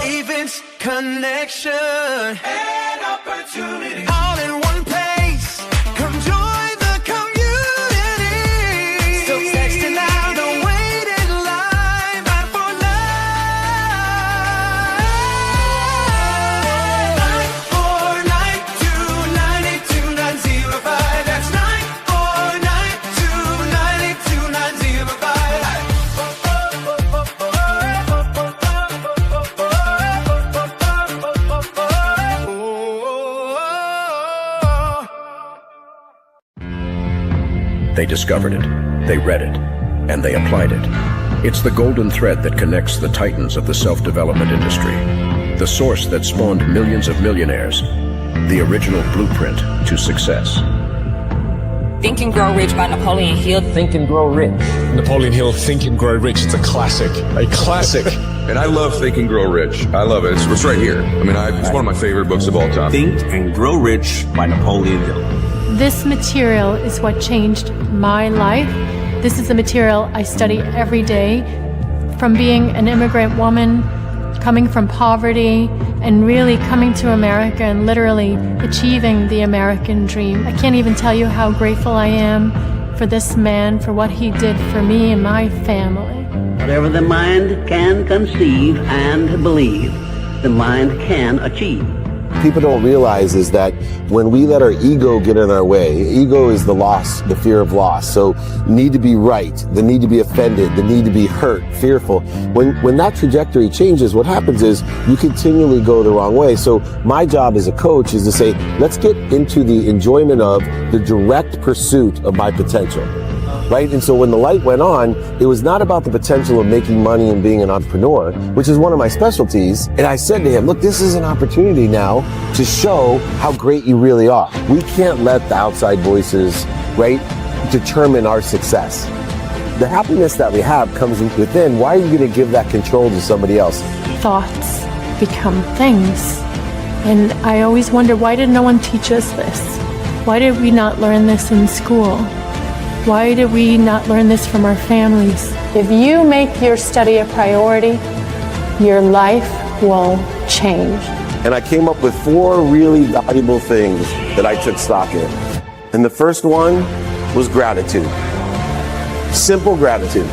Events, connection, and opportunity, all in one place. Come join the community. So text it now, don't wait in line. 949-292-905. That's 949-292-905. They discovered it, they read it, and they applied it. It's the golden thread that connects the titans of the self-development industry, the source that spawned millions of millionaires, the original blueprint to success. Think and Grow Rich by Napoleon Hill. Think and Grow Rich. Napoleon Hill, Think and Grow Rich. It's a classic. A classic. And I love Think and Grow Rich. I love it. It's right here. I mean, it's one of my favorite books of all time. Think and Grow Rich by Napoleon Hill. This material is what changed my life. This is the material I study every day. From being an immigrant woman, coming from poverty, and really coming to America and literally achieving the American dream. I can't even tell you how grateful I am for this man, for what he did for me and my family. Whatever the mind can conceive and believe, the mind can achieve. People don't realize is that when we let our ego get in our way, ego is the loss, the fear of loss. So need to be right, the need to be offended, the need to be hurt, fearful. When that trajectory changes, what happens is you continually go the wrong way. So my job as a coach is to say, let's get into the enjoyment of the direct pursuit of my potential. Right? And so when the light went on, it was not about the potential of making money and being an entrepreneur, which is one of my specialties. And I said to him, look, this is an opportunity now to show how great you really are. We can't let the outside voices, right, determine our success. The happiness that we have comes within. Why are you going to give that control to somebody else? Thoughts become things. And I always wonder, why did no one teach us this? Why did we not learn this in school? Why did we not learn this from our families? If you make your study a priority, your life will change. And I came up with 4 really valuable things that I took stock in. And the first one was gratitude. Simple gratitude.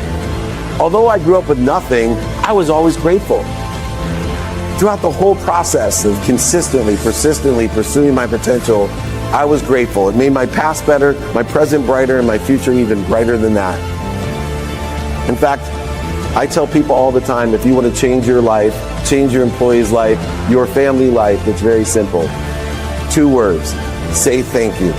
Although I grew up with nothing, I was always grateful. Throughout the whole process of consistently, persistently pursuing my potential, I was grateful. It made my past better, my present brighter, and my future even brighter than that. In fact, I tell people all the time, if you want to change your life, change your employee's life, your family life, it's very simple. 2 words, say thank you.